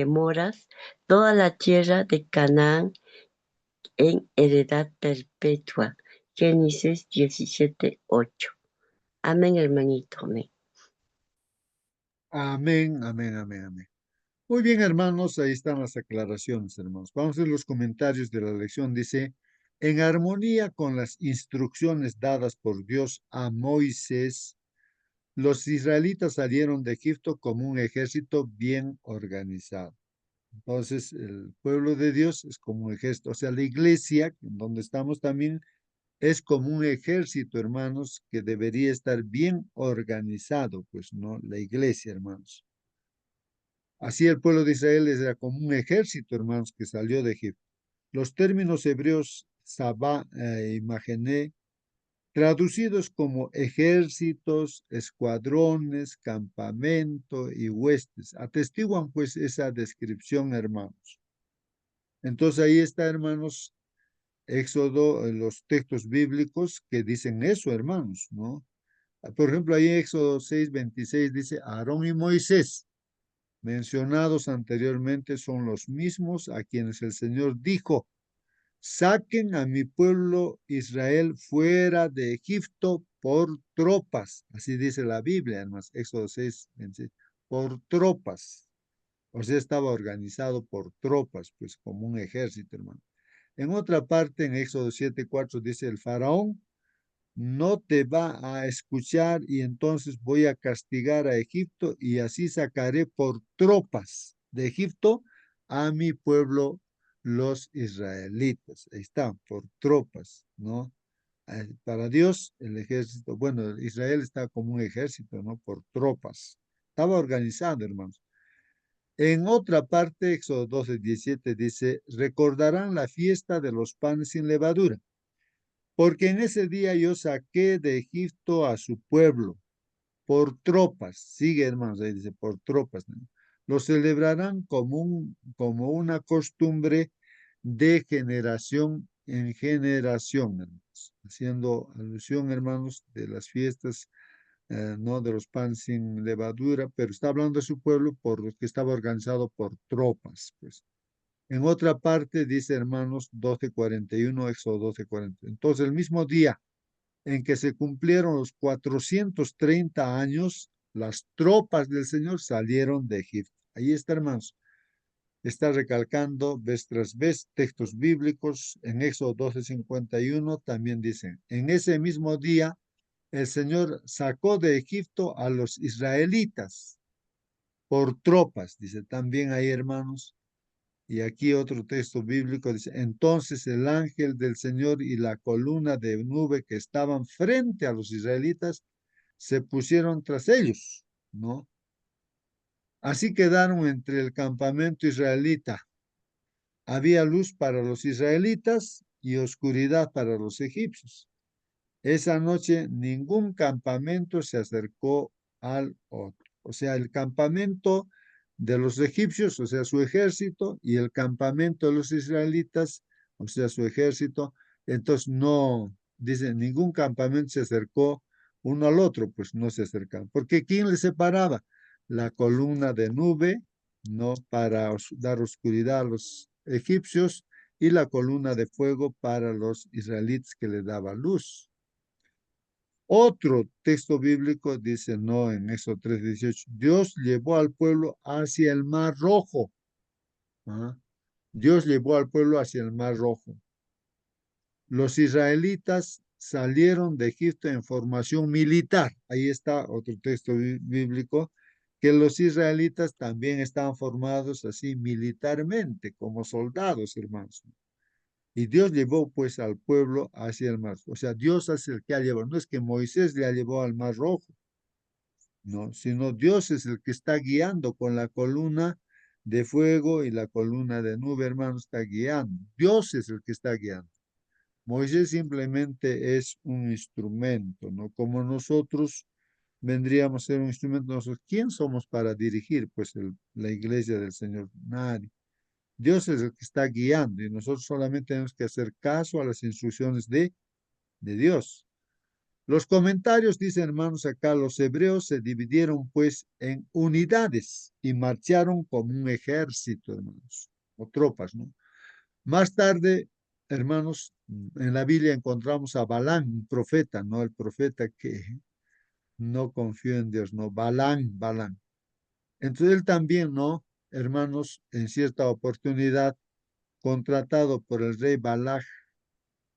Speaker 6: moras, toda la tierra de Canaán en heredad perpetua. Génesis 17:8. Amén, hermanito. Amén.
Speaker 1: Amén, amén, amén, amén. Muy bien, hermanos, ahí están las aclaraciones, hermanos. Vamos a ver los comentarios de la lección. Dice, en armonía con las instrucciones dadas por Dios a Moisés, los israelitas salieron de Egipto como un ejército bien organizado. Entonces, el pueblo de Dios es como un ejército. O sea, la iglesia, en donde estamos también, es como un ejército, hermanos, que debería estar bien organizado, pues, ¿no? La iglesia, hermanos. Así el pueblo de Israel era como un ejército, hermanos, que salió de Egipto. Los términos hebreos Sabá y Magené, traducidos como ejércitos, escuadrones, campamento y huestes. Atestiguan pues esa descripción, hermanos. Entonces ahí está, hermanos, Éxodo, los textos bíblicos que dicen eso, hermanos, ¿no? Por ejemplo, ahí en Éxodo 6:26 dice, Aarón y Moisés, mencionados anteriormente, son los mismos a quienes el Señor dijo, saquen a mi pueblo Israel fuera de Egipto por tropas. Así dice la Biblia, hermanos, Éxodo 6:26, por tropas. O sea, estaba organizado por tropas, pues como un ejército, hermano. En otra parte, en Éxodo 7:4 dice, el faraón no te va a escuchar y entonces voy a castigar a Egipto y así sacaré por tropas de Egipto a mi pueblo, los israelitas. Ahí está, por tropas, ¿no? Para Dios, el ejército, bueno, Israel está como un ejército, ¿no? Por tropas. Estaba organizado, hermanos. En otra parte, Éxodo 12:17 dice, recordarán la fiesta de los panes sin levadura, porque en ese día yo saqué de Egipto a su pueblo por tropas. Sigue, hermanos, ahí dice, por tropas, ¿no? Lo celebrarán como una costumbre de generación en generación, hermanos. Haciendo alusión, hermanos, de las fiestas, no de los panes sin levadura, pero está hablando de su pueblo por lo que estaba organizado por tropas, pues. En otra parte dice, hermanos, 12:41, Éxodo 12:40. Entonces, el mismo día en que se cumplieron los 430 años, las tropas del Señor salieron de Egipto. Ahí está, hermanos. Está recalcando vez tras vez textos bíblicos. En Éxodo 12:51 también dicen, en ese mismo día el Señor sacó de Egipto a los israelitas por tropas, dice también ahí, hermanos. Y aquí otro texto bíblico dice, entonces el ángel del Señor y la columna de nube que estaban frente a los israelitas se pusieron tras ellos, ¿no? Así quedaron entre el campamento israelita. Había luz para los israelitas y oscuridad para los egipcios. Esa noche ningún campamento se acercó al otro. O sea, el campamento de los egipcios, o sea, su ejército, y el campamento de los israelitas, o sea, su ejército. Entonces, no, dice, ningún campamento se acercó uno al otro, pues no se acercaban. Porque ¿quién les separaba? La columna de nube, ¿no? Para dar oscuridad a los egipcios, y la columna de fuego para los israelitas que les daba luz. Otro texto bíblico dice, no, en Éxodo 3:18, Dios llevó al pueblo hacia el Mar Rojo. ¿Ah? Dios llevó al pueblo hacia el Mar Rojo. Los israelitas salieron de Egipto en formación militar. Ahí está otro texto bíblico, que los israelitas también estaban formados así militarmente, como soldados, hermanos. Y Dios llevó pues al pueblo hacia el mar. O sea, Dios es el que ha llevado. No es que Moisés le ha llevado al mar rojo, no, sino Dios es el que está guiando con la columna de fuego y la columna de nube, hermano, está guiando. Dios es el que está guiando. Moisés simplemente es un instrumento, ¿no? Como nosotros vendríamos a ser un instrumento, nosotros, ¿quién somos para dirigir pues la iglesia del Señor? Nadie. Dios es el que está guiando y nosotros solamente tenemos que hacer caso a las instrucciones de Dios. Los comentarios dicen, hermanos, acá los hebreos se dividieron pues en unidades y marcharon como un ejército, hermanos, o tropas, ¿no? Más tarde, hermanos, en la Biblia encontramos a Balán, un profeta, ¿no? El profeta que no confió en Dios, ¿no? Balán. Entonces él también, ¿no? Hermanos, en cierta oportunidad, contratado por el rey Balaj,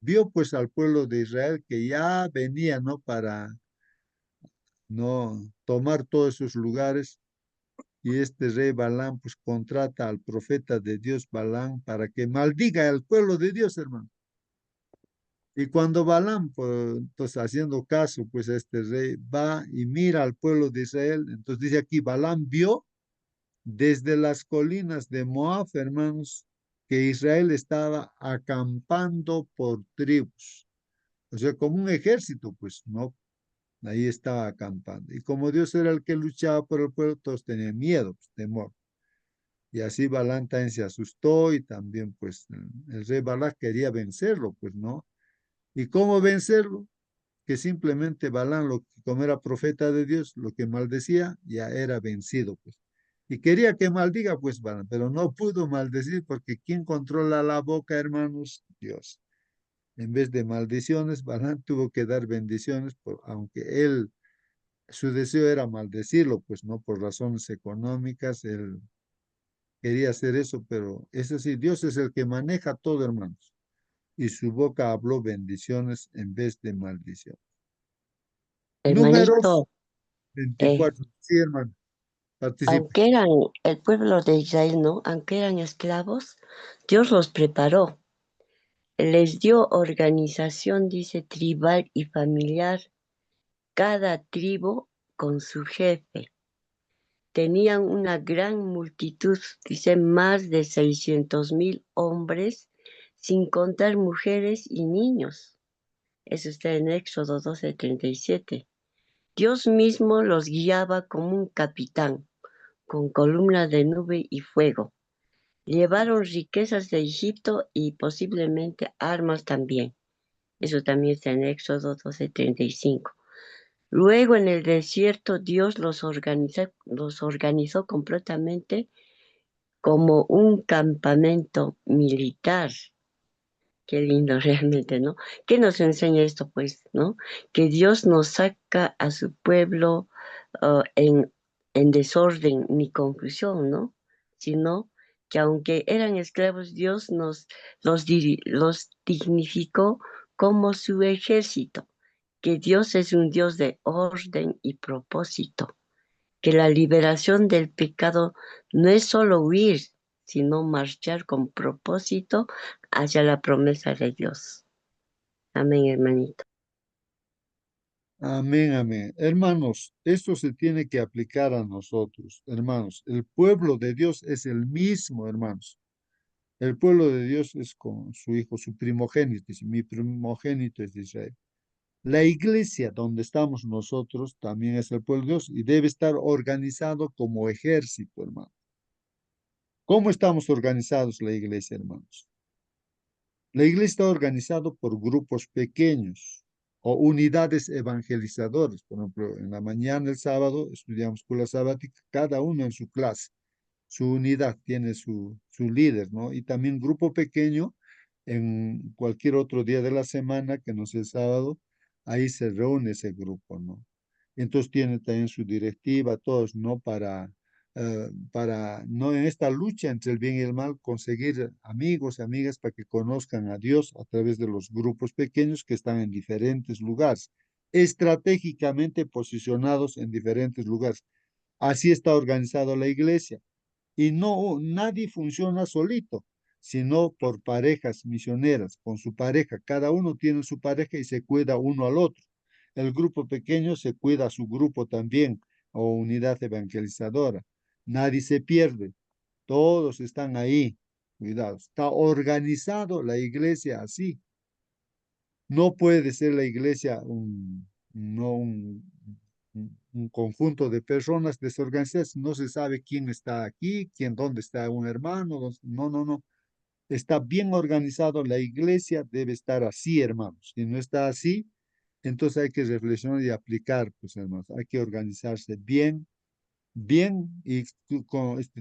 Speaker 1: vio pues al pueblo de Israel que ya venía, ¿no? Para no tomar todos esos lugares. Y este rey Balán pues contrata al profeta de Dios Balán para que maldiga al pueblo de Dios, hermano. Y cuando Balán, pues, entonces haciendo caso pues a este rey, va y mira al pueblo de Israel, entonces dice aquí, Balán vio desde las colinas de Moab, hermanos, que Israel estaba acampando por tribus. O sea, como un ejército, pues, ¿no? Ahí estaba acampando. Y como Dios era el que luchaba por el pueblo, todos tenían miedo, pues, temor. Y así Balán también se asustó y también, pues, el rey Balak quería vencerlo, pues, ¿no? ¿Y cómo vencerlo? Que simplemente Balán, como era profeta de Dios, lo que maldecía ya era vencido, pues. Y quería que maldiga, pues, Balán, pero no pudo maldecir porque ¿quién controla la boca, hermanos? Dios. En vez de maldiciones, Balán tuvo que dar bendiciones, aunque él, su deseo era maldecirlo, pues, no por razones económicas, él quería hacer eso, pero es así, Dios es el que maneja todo, hermanos. Y su boca habló bendiciones en vez de maldición. Números
Speaker 6: Hermanito, eh,
Speaker 1: 24. Sí, hermano, participe.
Speaker 6: aunque eran el pueblo de Israel, ¿no? Aunque eran esclavos, Dios los preparó. Les dio organización, dice, tribal y familiar, cada tribu con su jefe. Tenían una gran multitud, dice, más de 600,000 hombres, sin contar mujeres y niños. Eso está en Éxodo 12:37. Dios mismo los guiaba como un capitán, con columna de nube y fuego. Llevaron riquezas de Egipto y posiblemente armas también. Eso también está en Éxodo 12:35. Luego en el desierto Dios los organizó completamente como un campamento militar. Qué lindo realmente, ¿no? ¿Qué nos enseña esto, pues, no? Que Dios nos saca a su pueblo en desorden ni confusión, ¿no? Sino que aunque eran esclavos, Dios los dignificó como su ejército, que Dios es un Dios de orden y propósito, que la liberación del pecado no es solo huir, sino marchar con propósito hacia la promesa de Dios. Amén, hermanito.
Speaker 1: Amén, amén. Hermanos, esto se tiene que aplicar a nosotros, hermanos. El pueblo de Dios es el mismo, hermanos. El pueblo de Dios es con su hijo, su primogénito. Dice, mi primogénito es de Israel. La iglesia donde estamos nosotros también es el pueblo de Dios y debe estar organizado como ejército, hermano. ¿Cómo estamos organizados la iglesia, hermanos? La iglesia está organizada por grupos pequeños o unidades evangelizadoras. Por ejemplo, en la mañana, el sábado, estudiamos escuela sabática, cada uno en su clase. Su unidad tiene su líder, ¿no? Y también grupo pequeño en cualquier otro día de la semana, que no sea el sábado, ahí se reúne ese grupo, ¿no? Entonces tiene también su directiva, todos, ¿no? Para, no en esta lucha entre el bien y el mal, conseguir amigos y amigas para que conozcan a Dios a través de los grupos pequeños que están en diferentes lugares, estratégicamente posicionados en diferentes lugares. Así está organizada la iglesia. Y no, nadie funciona solito, sino por parejas misioneras, con su pareja. Cada uno tiene su pareja y se cuida uno al otro. El grupo pequeño se cuida a su grupo también, o unidad evangelizadora. Nadie se pierde, todos están ahí. Cuidado, está organizado la iglesia así. No puede ser la iglesia no un conjunto de personas desorganizadas. No se sabe quién está aquí, dónde está un hermano. No, no, no. Está bien organizado. La iglesia debe estar así, hermanos. Si no está así, entonces hay que reflexionar y aplicar, pues, hermanos. Hay que organizarse bien, bien y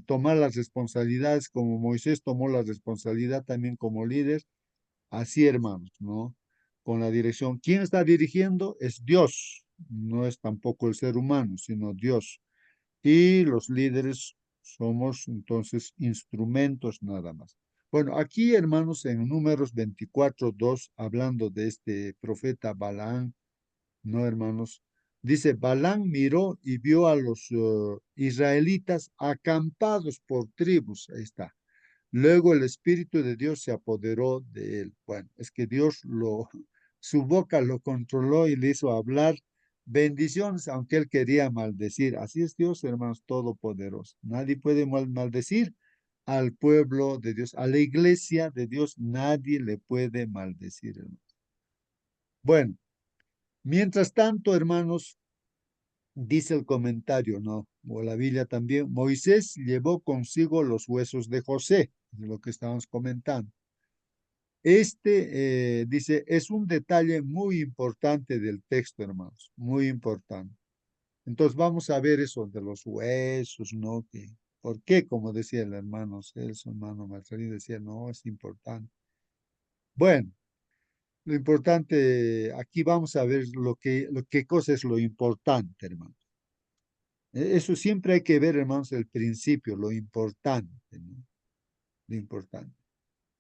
Speaker 1: tomar las responsabilidades como Moisés tomó la responsabilidad también como líder. Así, hermanos, ¿no? Con la dirección. ¿Quién está dirigiendo? Es Dios, no es tampoco el ser humano, sino Dios. Y los líderes somos entonces instrumentos nada más. Bueno, aquí, hermanos, en Números 24:2, hablando de este profeta Balaán, ¿no, hermanos? Dice, Balaán miró y vio a los israelitas acampados por tribus. Ahí está. Luego el Espíritu de Dios se apoderó de él. Bueno, es que su boca lo controló y le hizo hablar bendiciones, aunque él quería maldecir. Así es Dios, hermanos, todopoderoso. Nadie puede maldecir, al pueblo de Dios, a la iglesia de Dios, nadie le puede maldecir, hermanos. Bueno, mientras tanto, hermanos, dice el comentario, ¿no? O la Biblia también, Moisés llevó consigo los huesos de José, de lo que estábamos comentando. Dice, es un detalle muy importante del texto, hermanos, muy importante. Entonces vamos a ver eso de los huesos, ¿no? ¿Por qué? Como decía el hermano Celso, hermano Marcelín, decía, no, es importante. Bueno, lo importante, aquí vamos a ver qué cosa es lo importante, hermanos. Eso siempre hay que ver, hermanos, el principio, lo importante, ¿no? Lo importante.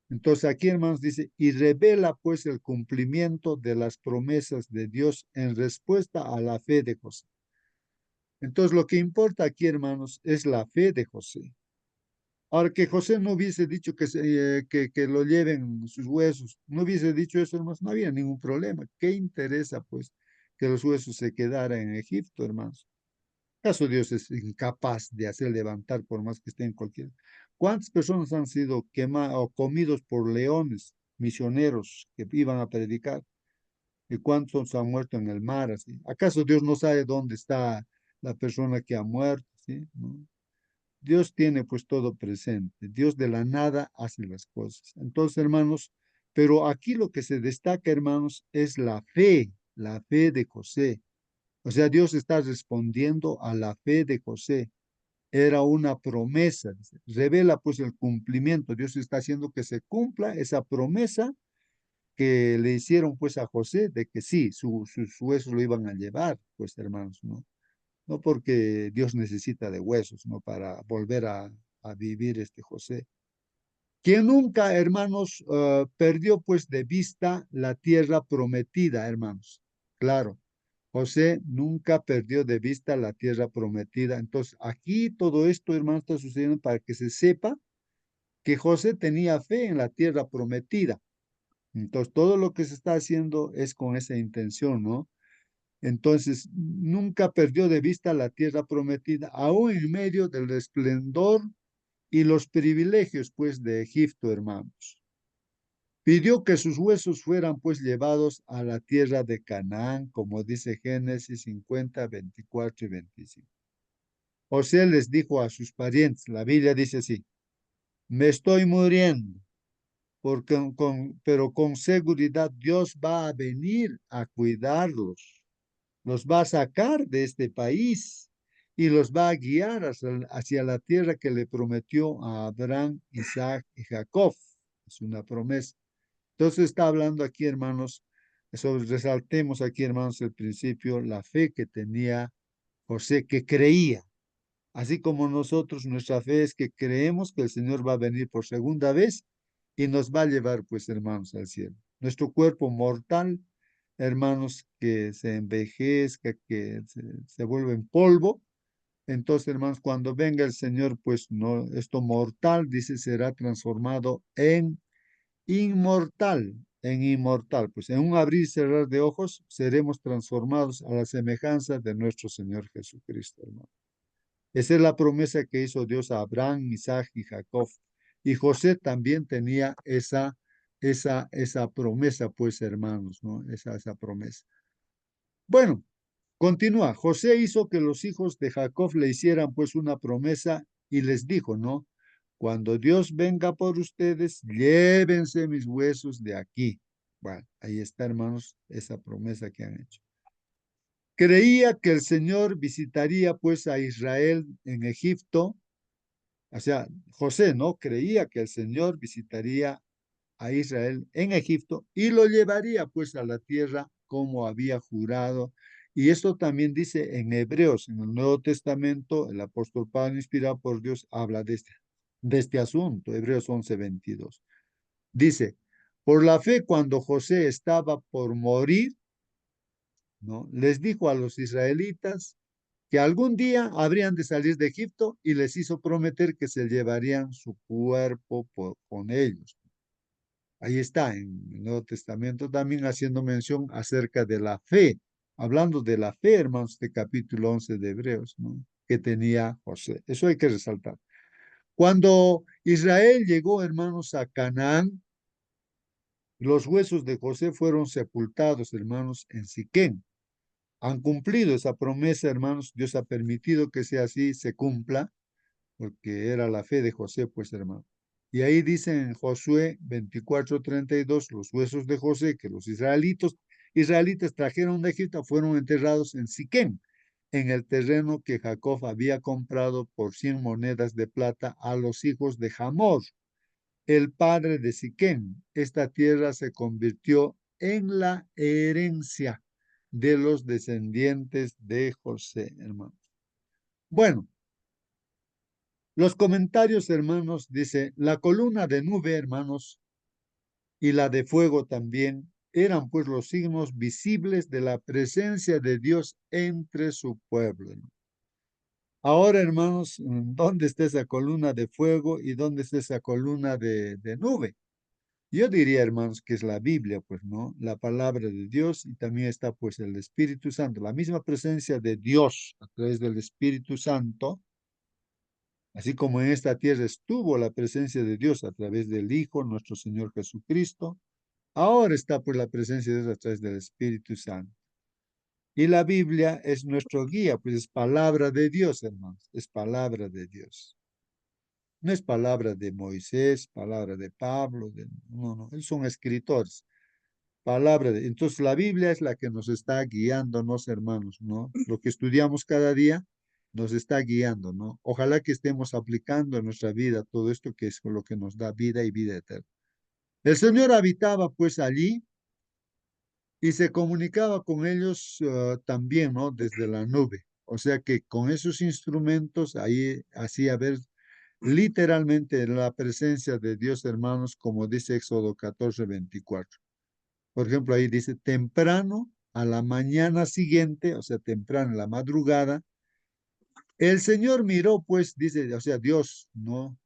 Speaker 1: Entonces aquí, hermanos, dice, y revela pues el cumplimiento de las promesas de Dios en respuesta a la fe de José. Entonces lo que importa aquí, hermanos, es la fe de José. Ahora que José no hubiese dicho que lo lleven sus huesos, no hubiese dicho eso, hermanos, no había ningún problema. ¿Qué interesa, pues, que los huesos se quedaran en Egipto, hermanos? ¿Acaso Dios es incapaz de hacer levantar por más que esté en cualquier? ¿Cuántas personas han sido quemados o comidos por leones, misioneros que iban a predicar? ¿Y cuántos han muerto en el mar? Así? ¿Acaso Dios no sabe dónde está la persona que ha muerto? ¿Sí? ¿No? Dios tiene pues todo presente. Dios de la nada hace las cosas. Entonces, hermanos, pero aquí lo que se destaca, hermanos, es la fe de José. O sea, Dios está respondiendo a la fe de José. Era una promesa. Revela pues el cumplimiento. Dios está haciendo que se cumpla esa promesa que le hicieron pues a José de que sí, sus huesos lo iban a llevar, pues hermanos, ¿no? No porque Dios necesita de huesos, ¿no? Para volver a vivir José. Quien nunca, hermanos, perdió pues de vista la tierra prometida, hermanos. Claro, José nunca perdió de vista la tierra prometida. Entonces, aquí todo esto, hermanos, está sucediendo para que se sepa que José tenía fe en la tierra prometida. Entonces, todo lo que se está haciendo es con esa intención, ¿no? Entonces, nunca perdió de vista la tierra prometida, aún en medio del esplendor y los privilegios, pues, de Egipto, hermanos. Pidió que sus huesos fueran, pues, llevados a la tierra de Canaán, como dice Génesis 50, 24 y 25. José les dijo a sus parientes, la Biblia dice así, me estoy muriendo, pero con seguridad Dios va a venir a cuidarlos, los va a sacar de este país y los va a guiar hacia la tierra que le prometió a Abraham, Isaac y Jacob. Es una promesa. Entonces está hablando aquí, hermanos, resaltemos aquí, hermanos, el principio, la fe que tenía José, que creía. Así como nosotros, nuestra fe es que creemos que el Señor va a venir por segunda vez y nos va a llevar, pues, hermanos, al cielo. Nuestro cuerpo mortal, hermanos, que se envejezca, que se vuelve en polvo. Entonces, hermanos, cuando venga el Señor, pues, no, esto mortal, dice, será transformado en inmortal. Pues en un abrir y cerrar de ojos seremos transformados a la semejanza de nuestro Señor Jesucristo, hermano. Esa es la promesa que hizo Dios a Abraham, Isaac y Jacob. Y José también tenía esa promesa, pues, hermanos, ¿no? Esa promesa. Bueno, continúa. José hizo que los hijos de Jacob le hicieran, pues, una promesa y les dijo, ¿no? Cuando Dios venga por ustedes, llévense mis huesos de aquí. Bueno, ahí está, hermanos, esa promesa que han hecho. Creía que el Señor visitaría pues a Israel en Egipto. O sea, José no creía que el Señor visitaría a Israel en Egipto y lo llevaría pues a la tierra como había jurado. Y esto también dice en Hebreos, en el Nuevo Testamento, el apóstol Pablo, inspirado por Dios, habla de este asunto, Hebreos 11:22. Dice, por la fe cuando José estaba por morir, ¿no? Les dijo a los israelitas que algún día habrían de salir de Egipto y les hizo prometer que se llevarían su cuerpo con ellos. Ahí está, en el Nuevo Testamento también haciendo mención acerca de la fe, hablando de la fe, hermanos, de capítulo 11 de Hebreos, ¿no? Que tenía José. Eso hay que resaltar. Cuando Israel llegó, hermanos, a Canaán, los huesos de José fueron sepultados, hermanos, en Siquén. Han cumplido esa promesa, hermanos. Dios ha permitido que sea así, se cumpla, porque era la fe de José, pues, hermano. Y ahí dice en Josué 24:32, los huesos de José que los israelitas trajeron de Egipto fueron enterrados en Siquén, en el terreno que Jacob había comprado por 100 monedas de plata a los hijos de Hamor, el padre de Siquén. Esta tierra se convirtió en la herencia de los descendientes de José, hermanos. Bueno, los comentarios, hermanos, dice, la columna de nube, hermanos, y la de fuego también, eran pues los signos visibles de la presencia de Dios entre su pueblo. Ahora, hermanos, ¿dónde está esa columna de fuego y dónde está esa columna de nube? Yo diría, hermanos, que es la Biblia, pues, ¿no? La palabra de Dios y también está, pues, el Espíritu Santo. La misma presencia de Dios a través del Espíritu Santo, así como en esta tierra estuvo la presencia de Dios a través del Hijo, nuestro Señor Jesucristo, ahora está, pues, la presencia de Dios a través del Espíritu Santo. Y la Biblia es nuestro guía, pues es palabra de Dios, hermanos, es palabra de Dios. No es palabra de Moisés, palabra de Pablo, no, ellos son escritores. Entonces la Biblia es la que nos está guiándonos, hermanos, ¿no? Lo que estudiamos cada día nos está guiando, ¿no? Ojalá que estemos aplicando en nuestra vida todo esto que es lo que nos da vida y vida eterna. El Señor habitaba pues allí y se comunicaba con ellos también, ¿no? Desde la nube. O sea que con esos instrumentos ahí hacía ver literalmente la presencia de Dios, hermanos, como dice Éxodo 14:24. Por ejemplo, ahí dice, temprano a la mañana siguiente, o sea, temprano en la madrugada, el Señor miró, pues, dice, o sea, Dios, ¿no?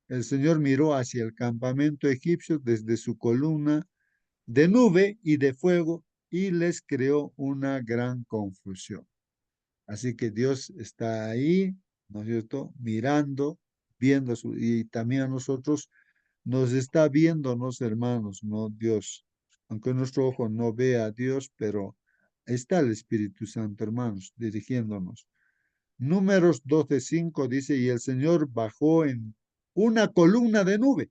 Speaker 1: El Señor miró hacia el campamento egipcio desde su columna de nube y de fuego y les creó una gran confusión. Así que Dios está ahí, ¿no es cierto? Mirando, viendo, y también a nosotros nos está viéndonos, hermanos, ¿no? Dios. Aunque nuestro ojo no vea a Dios, pero está el Espíritu Santo, hermanos, dirigiéndonos. Números 12:5 dice, y el Señor bajó en una columna de nube,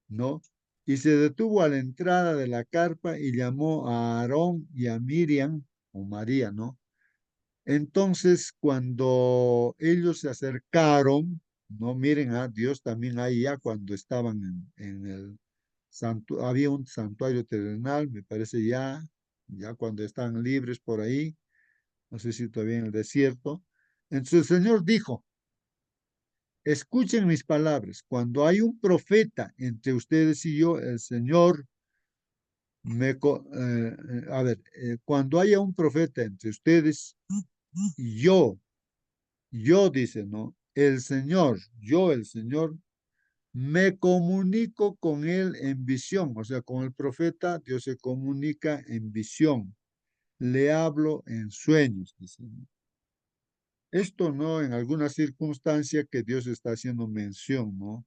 Speaker 1: ¿no? Y se detuvo a la entrada de la carpa y llamó a Aarón y a Miriam, o María, ¿no? Entonces, cuando ellos se acercaron, no miren a Dios también ahí ya cuando estaban en el había un santuario terrenal, me parece ya cuando están libres por ahí, no sé si todavía en el desierto. Entonces el Señor dijo, escuchen mis palabras, cuando hay un profeta entre ustedes y yo, el Señor cuando haya un profeta entre ustedes y yo dice, ¿no? El Señor, me comunico con él en visión, o sea, con el profeta, Dios se comunica en visión, le hablo en sueños, dice. Esto no, en alguna circunstancia que Dios está haciendo mención, ¿no?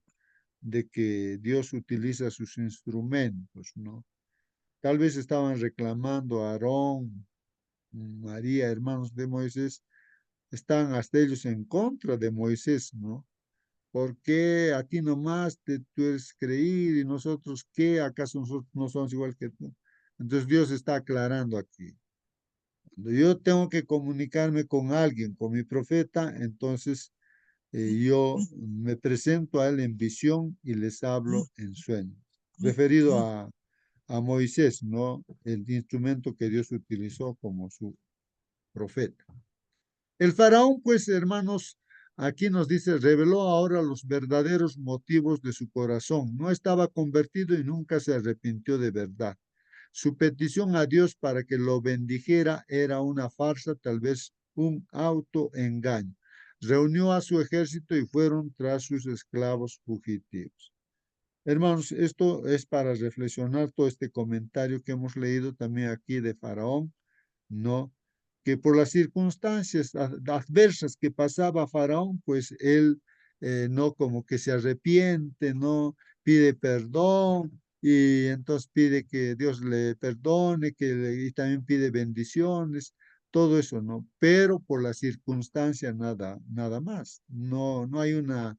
Speaker 1: De que Dios utiliza sus instrumentos, ¿no? Tal vez estaban reclamando a Aarón, María, hermanos de Moisés, están hasta ellos en contra de Moisés, ¿no? ¿Por qué a ti nomás tú eres creído y nosotros qué? ¿Acaso nosotros no somos igual que tú? Entonces Dios está aclarando aquí. Cuando yo tengo que comunicarme con alguien, con mi profeta, entonces yo me presento a él en visión y les hablo en sueño. Referido a Moisés, ¿no? El instrumento que Dios utilizó como su profeta. El faraón, pues, hermanos, aquí nos dice, reveló ahora los verdaderos motivos de su corazón. No estaba convertido y nunca se arrepintió de verdad. Su petición a Dios para que lo bendijera era una farsa, tal vez un autoengaño. Reunió a su ejército y fueron tras sus esclavos fugitivos. Hermanos, esto es para reflexionar todo este comentario que hemos leído también aquí de Faraón, ¿no? Que por las circunstancias adversas que pasaba Faraón, pues él no como que se arrepiente, no pide perdón y entonces pide que Dios le perdone, y también pide bendiciones, todo eso, ¿no? Pero por la circunstancia nada más. No hay una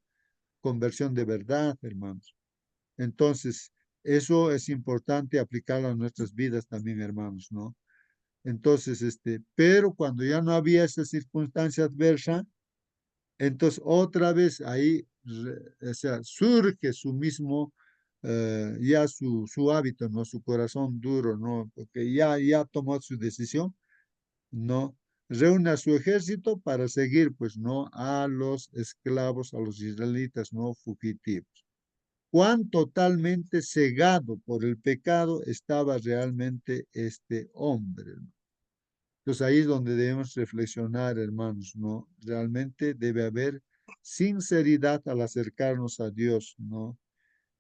Speaker 1: conversión de verdad, hermanos. Entonces, eso es importante aplicarlo a nuestras vidas también, hermanos, ¿no? Entonces, pero cuando ya no había esa circunstancia adversa, entonces otra vez ahí, o sea, surge su mismo, ya su hábito, ¿no? Su corazón duro, ¿no? Porque ya tomó su decisión, ¿no? Reúne a su ejército para seguir, pues, ¿no? A los esclavos, a los israelitas, ¿no? Fugitivos. Cuán totalmente cegado por el pecado estaba realmente este hombre, ¿no? Entonces ahí es donde debemos reflexionar, hermanos, ¿no? Realmente debe haber sinceridad al acercarnos a Dios, ¿no?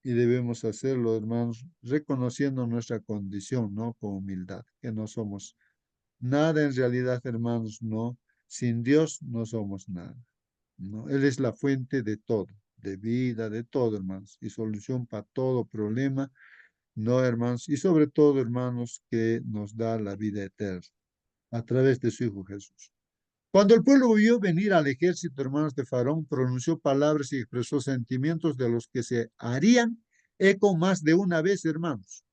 Speaker 1: Y debemos hacerlo, hermanos, reconociendo nuestra condición, ¿no? Con humildad, que no somos nada en realidad, hermanos, ¿no? Sin Dios no somos nada, ¿no? Él es la fuente de todo, de vida, de todo, hermanos, y solución para todo problema, ¿no, hermanos? Y sobre todo, hermanos, que nos da la vida eterna a través de su Hijo Jesús. Cuando el pueblo vio venir al ejército, hermanos de Faraón, pronunció palabras y expresó sentimientos de los que se harían eco más de una vez, hermanos.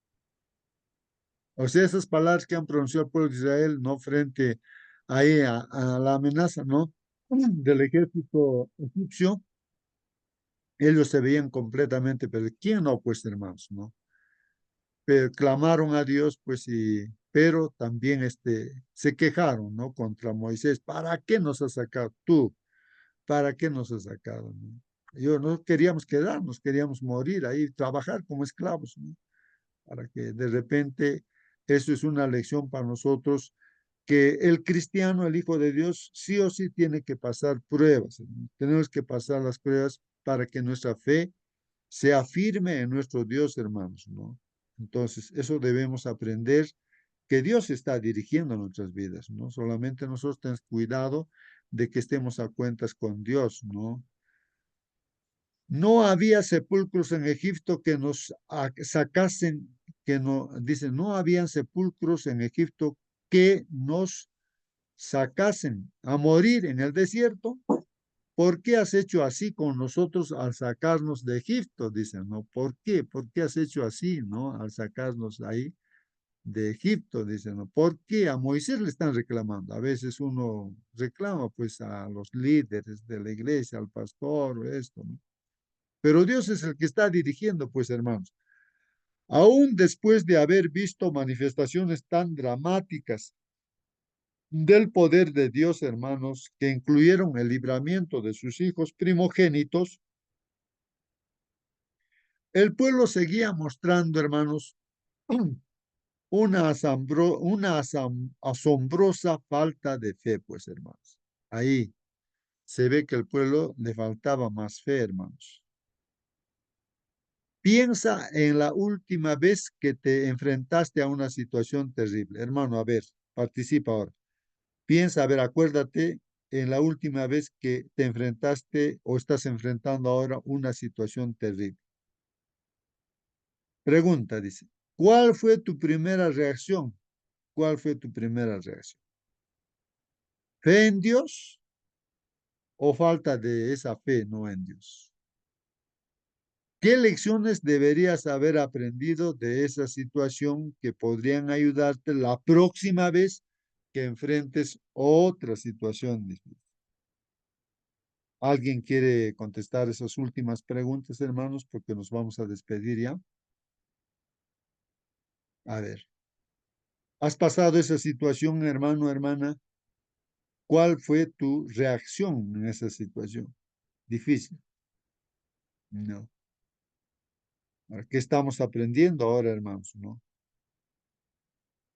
Speaker 1: O sea, esas palabras que han pronunciado el pueblo de Israel, no frente ahí a la amenaza, ¿no? Del ejército egipcio, ellos se veían completamente, pero ¿quién no, pues, hermanos, no? Pero clamaron a Dios, pues, pero también se quejaron, ¿no? Contra Moisés. ¿Para qué nos has sacado tú? ¿Para qué nos has sacado? ¿No? Yo no queríamos quedarnos, queríamos morir ahí, trabajar como esclavos, ¿no? Para que de repente eso es una lección para nosotros, que el cristiano, el Hijo de Dios, sí o sí tiene que pasar pruebas, ¿no? Tenemos que pasar las pruebas para que nuestra fe sea firme en nuestro Dios, hermanos, ¿no? Entonces, eso debemos aprender, que Dios está dirigiendo nuestras vidas, ¿no? Solamente nosotros tenemos cuidado de que estemos a cuentas con Dios, ¿no? No había sepulcros en Egipto que nos sacasen, que no, dice, no habían sepulcros en Egipto que nos sacasen a morir en el desierto. ¿Por qué has hecho así con nosotros al sacarnos de Egipto? Dicen, ¿no? ¿Por qué? ¿Por qué has hecho así, no? Al sacarnos ahí de Egipto, dicen, ¿no? ¿Por qué? A Moisés le están reclamando. A veces uno reclama, pues, a los líderes de la iglesia, al pastor, o esto, ¿no? Pero Dios es el que está dirigiendo, pues, hermanos. Aún después de haber visto manifestaciones tan dramáticas del poder de Dios, hermanos, que incluyeron el libramiento de sus hijos primogénitos, el pueblo seguía mostrando, hermanos, una asombrosa falta de fe, pues, hermanos. Ahí se ve que el pueblo le faltaba más fe, hermanos. Piensa en la última vez que te enfrentaste a una situación terrible. Hermano, a ver, participa ahora. Piensa, a ver, acuérdate en la última vez que te enfrentaste o estás enfrentando ahora una situación terrible. Pregunta, dice, ¿cuál fue tu primera reacción? ¿Cuál fue tu primera reacción? ¿Fe en Dios o falta de esa fe no en Dios? ¿Qué lecciones deberías haber aprendido de esa situación que podrían ayudarte la próxima vez que enfrentes otra situación difícil? ¿Alguien quiere contestar esas últimas preguntas, hermanos? Porque nos vamos a despedir ya. A ver, ¿has pasado esa situación, hermano, hermana? ¿Cuál fue tu reacción en esa situación? Difícil. No. ¿Qué estamos aprendiendo ahora, hermanos? ¿No?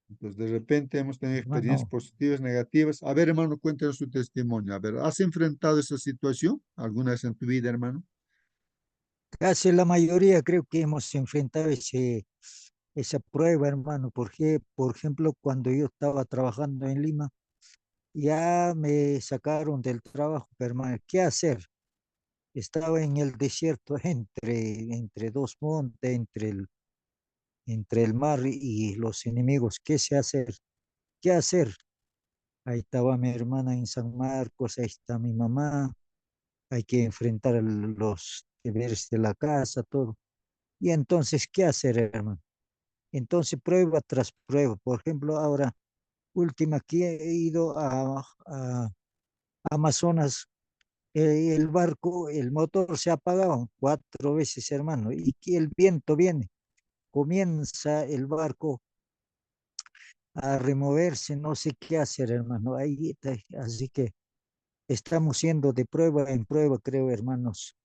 Speaker 1: Entonces, de repente hemos tenido experiencias
Speaker 2: Hermano,
Speaker 1: positivas, negativas. A ver, hermano, cuéntanos su testimonio. A ver, ¿has enfrentado esa situación alguna vez en tu vida, hermano?
Speaker 2: casi la mayoría creo que hemos enfrentado esa prueba, hermano, porque, por ejemplo, cuando yo estaba trabajando en Lima, ya me sacaron del trabajo, pero hermano, ¿qué hacer? estaba en el desierto entre dos montes, entre el mar y los enemigos. ¿Qué se hacer? ¿Qué hacer? Ahí estaba mi hermana en San Marcos, ahí está mi mamá, hay que enfrentar los deberes de la casa, todo. Y entonces, ¿qué hacer, hermano? Entonces, prueba tras prueba. Por ejemplo, ahora, última que he ido a Amazonas, el barco, el motor se ha apagado 4 veces, hermano, y que el viento viene, comienza el barco a removerse, no sé qué hacer, hermano. Ahí está, así que estamos siendo de prueba en prueba, creo, hermanos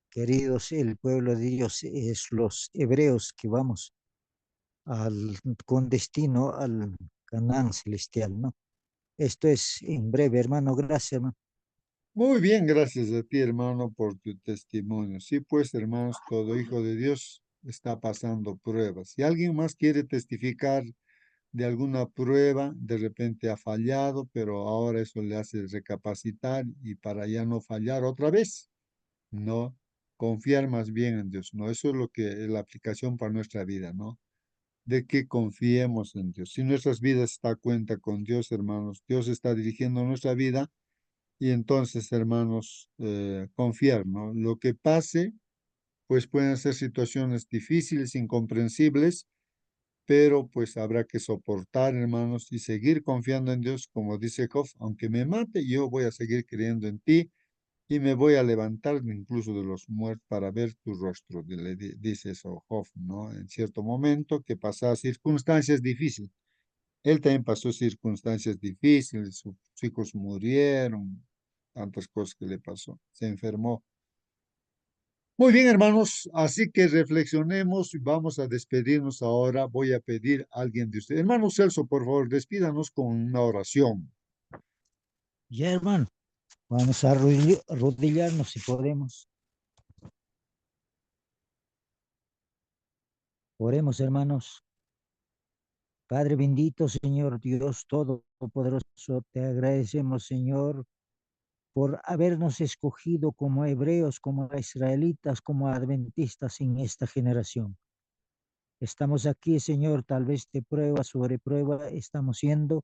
Speaker 2: queridos. El pueblo de Dios es los hebreos que vamos con destino al Canaán celestial, ¿no? Esto es en breve, hermano. Gracias, hermano.
Speaker 1: Muy bien, gracias a ti, hermano, por tu testimonio. Sí, pues, hermanos, todo hijo de Dios está pasando pruebas. Si alguien más quiere testificar de alguna prueba, de repente ha fallado, pero ahora eso le hace recapacitar y para ya no fallar otra vez, no, confiar más bien en Dios, ¿no? Eso es lo que es la aplicación para nuestra vida, ¿no? De que confiemos en Dios. Si nuestras vidas está a cuenta con Dios, hermanos, Dios está dirigiendo nuestra vida y entonces, hermanos, confiar, ¿no? Lo que pase, pues pueden ser situaciones difíciles, incomprensibles, pero pues habrá que soportar, hermanos, y seguir confiando en Dios, como dice Job, aunque me mate, yo voy a seguir creyendo en ti y me voy a levantar incluso de los muertos para ver tu rostro, dice eso Job, ¿no? En cierto momento que pasaba circunstancias difíciles. Él también pasó circunstancias difíciles, sus hijos murieron, tantas cosas que le pasó, se enfermó. Muy bien, hermanos, así que reflexionemos y vamos a despedirnos ahora. Voy a pedir a alguien de ustedes. Hermano Celso, por favor, despídanos con una oración.
Speaker 2: Ya, hermano, vamos a arrodillarnos si podemos. Oremos, hermanos. Padre bendito, Señor Dios Todopoderoso, te agradecemos, Señor, por habernos escogido como hebreos, como israelitas, como adventistas en esta generación. Estamos aquí, Señor, tal vez de prueba sobre prueba estamos siendo.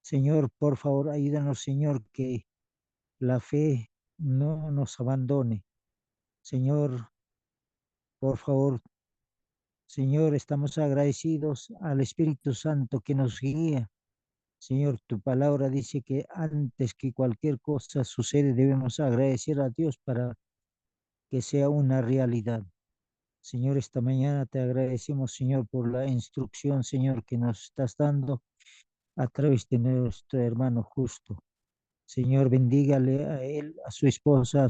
Speaker 2: Señor, por favor, ayúdanos, Señor, que la fe no nos abandone. Señor, por favor, Señor, estamos agradecidos al Espíritu Santo que nos guía. Señor, tu palabra dice que antes que cualquier cosa sucede, debemos agradecer a Dios para que sea una realidad. Señor, esta mañana te agradecemos, Señor, por la instrucción, Señor, que nos estás dando a través de nuestro hermano justo. Señor, bendígale a él, a su esposa,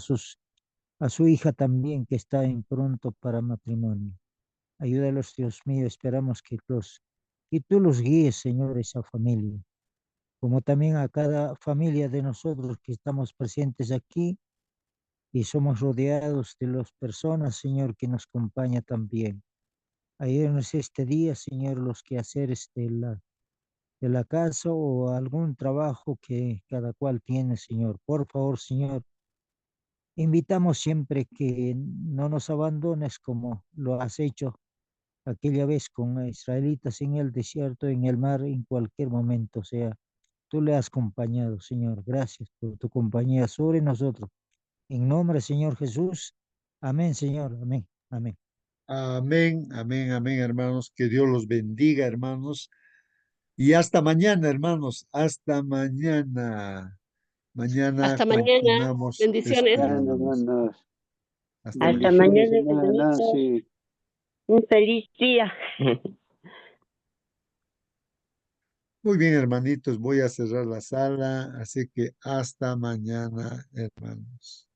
Speaker 2: a su hija también, que está en pronto para matrimonio. Ayúdalos, Dios mío, esperamos que tú los guíes, Señor, esa familia, como también a cada familia de nosotros que estamos presentes aquí y somos rodeados de las personas, Señor, que nos acompaña también. Ayúdanos este día, Señor, los quehaceres de la casa o algún trabajo que cada cual tiene, Señor. Por favor, Señor, invitamos siempre que no nos abandones como lo has hecho aquella vez con israelitas en el desierto, en el mar, en cualquier momento. O sea, tú le has acompañado, Señor. Gracias por tu compañía sobre nosotros. En nombre, Señor Jesús. Amén, Señor. Amén. Amén.
Speaker 1: Amén, amén, amén, hermanos. Que Dios los bendiga, hermanos. Y hasta mañana, hermanos. Hasta mañana. Mañana
Speaker 3: Hasta mañana.
Speaker 1: continuamos
Speaker 3: Bendiciones.
Speaker 5: Bueno,
Speaker 1: esperándonos.
Speaker 5: hermanos,
Speaker 1: Hasta
Speaker 6: Hasta
Speaker 1: mañana.
Speaker 5: bendiciones,
Speaker 6: mañana,
Speaker 5: hermana
Speaker 6: hermanito.
Speaker 5: Nancy.
Speaker 6: Un feliz día.
Speaker 1: Muy bien, hermanitos. Voy a cerrar la sala. Así que hasta mañana, hermanos.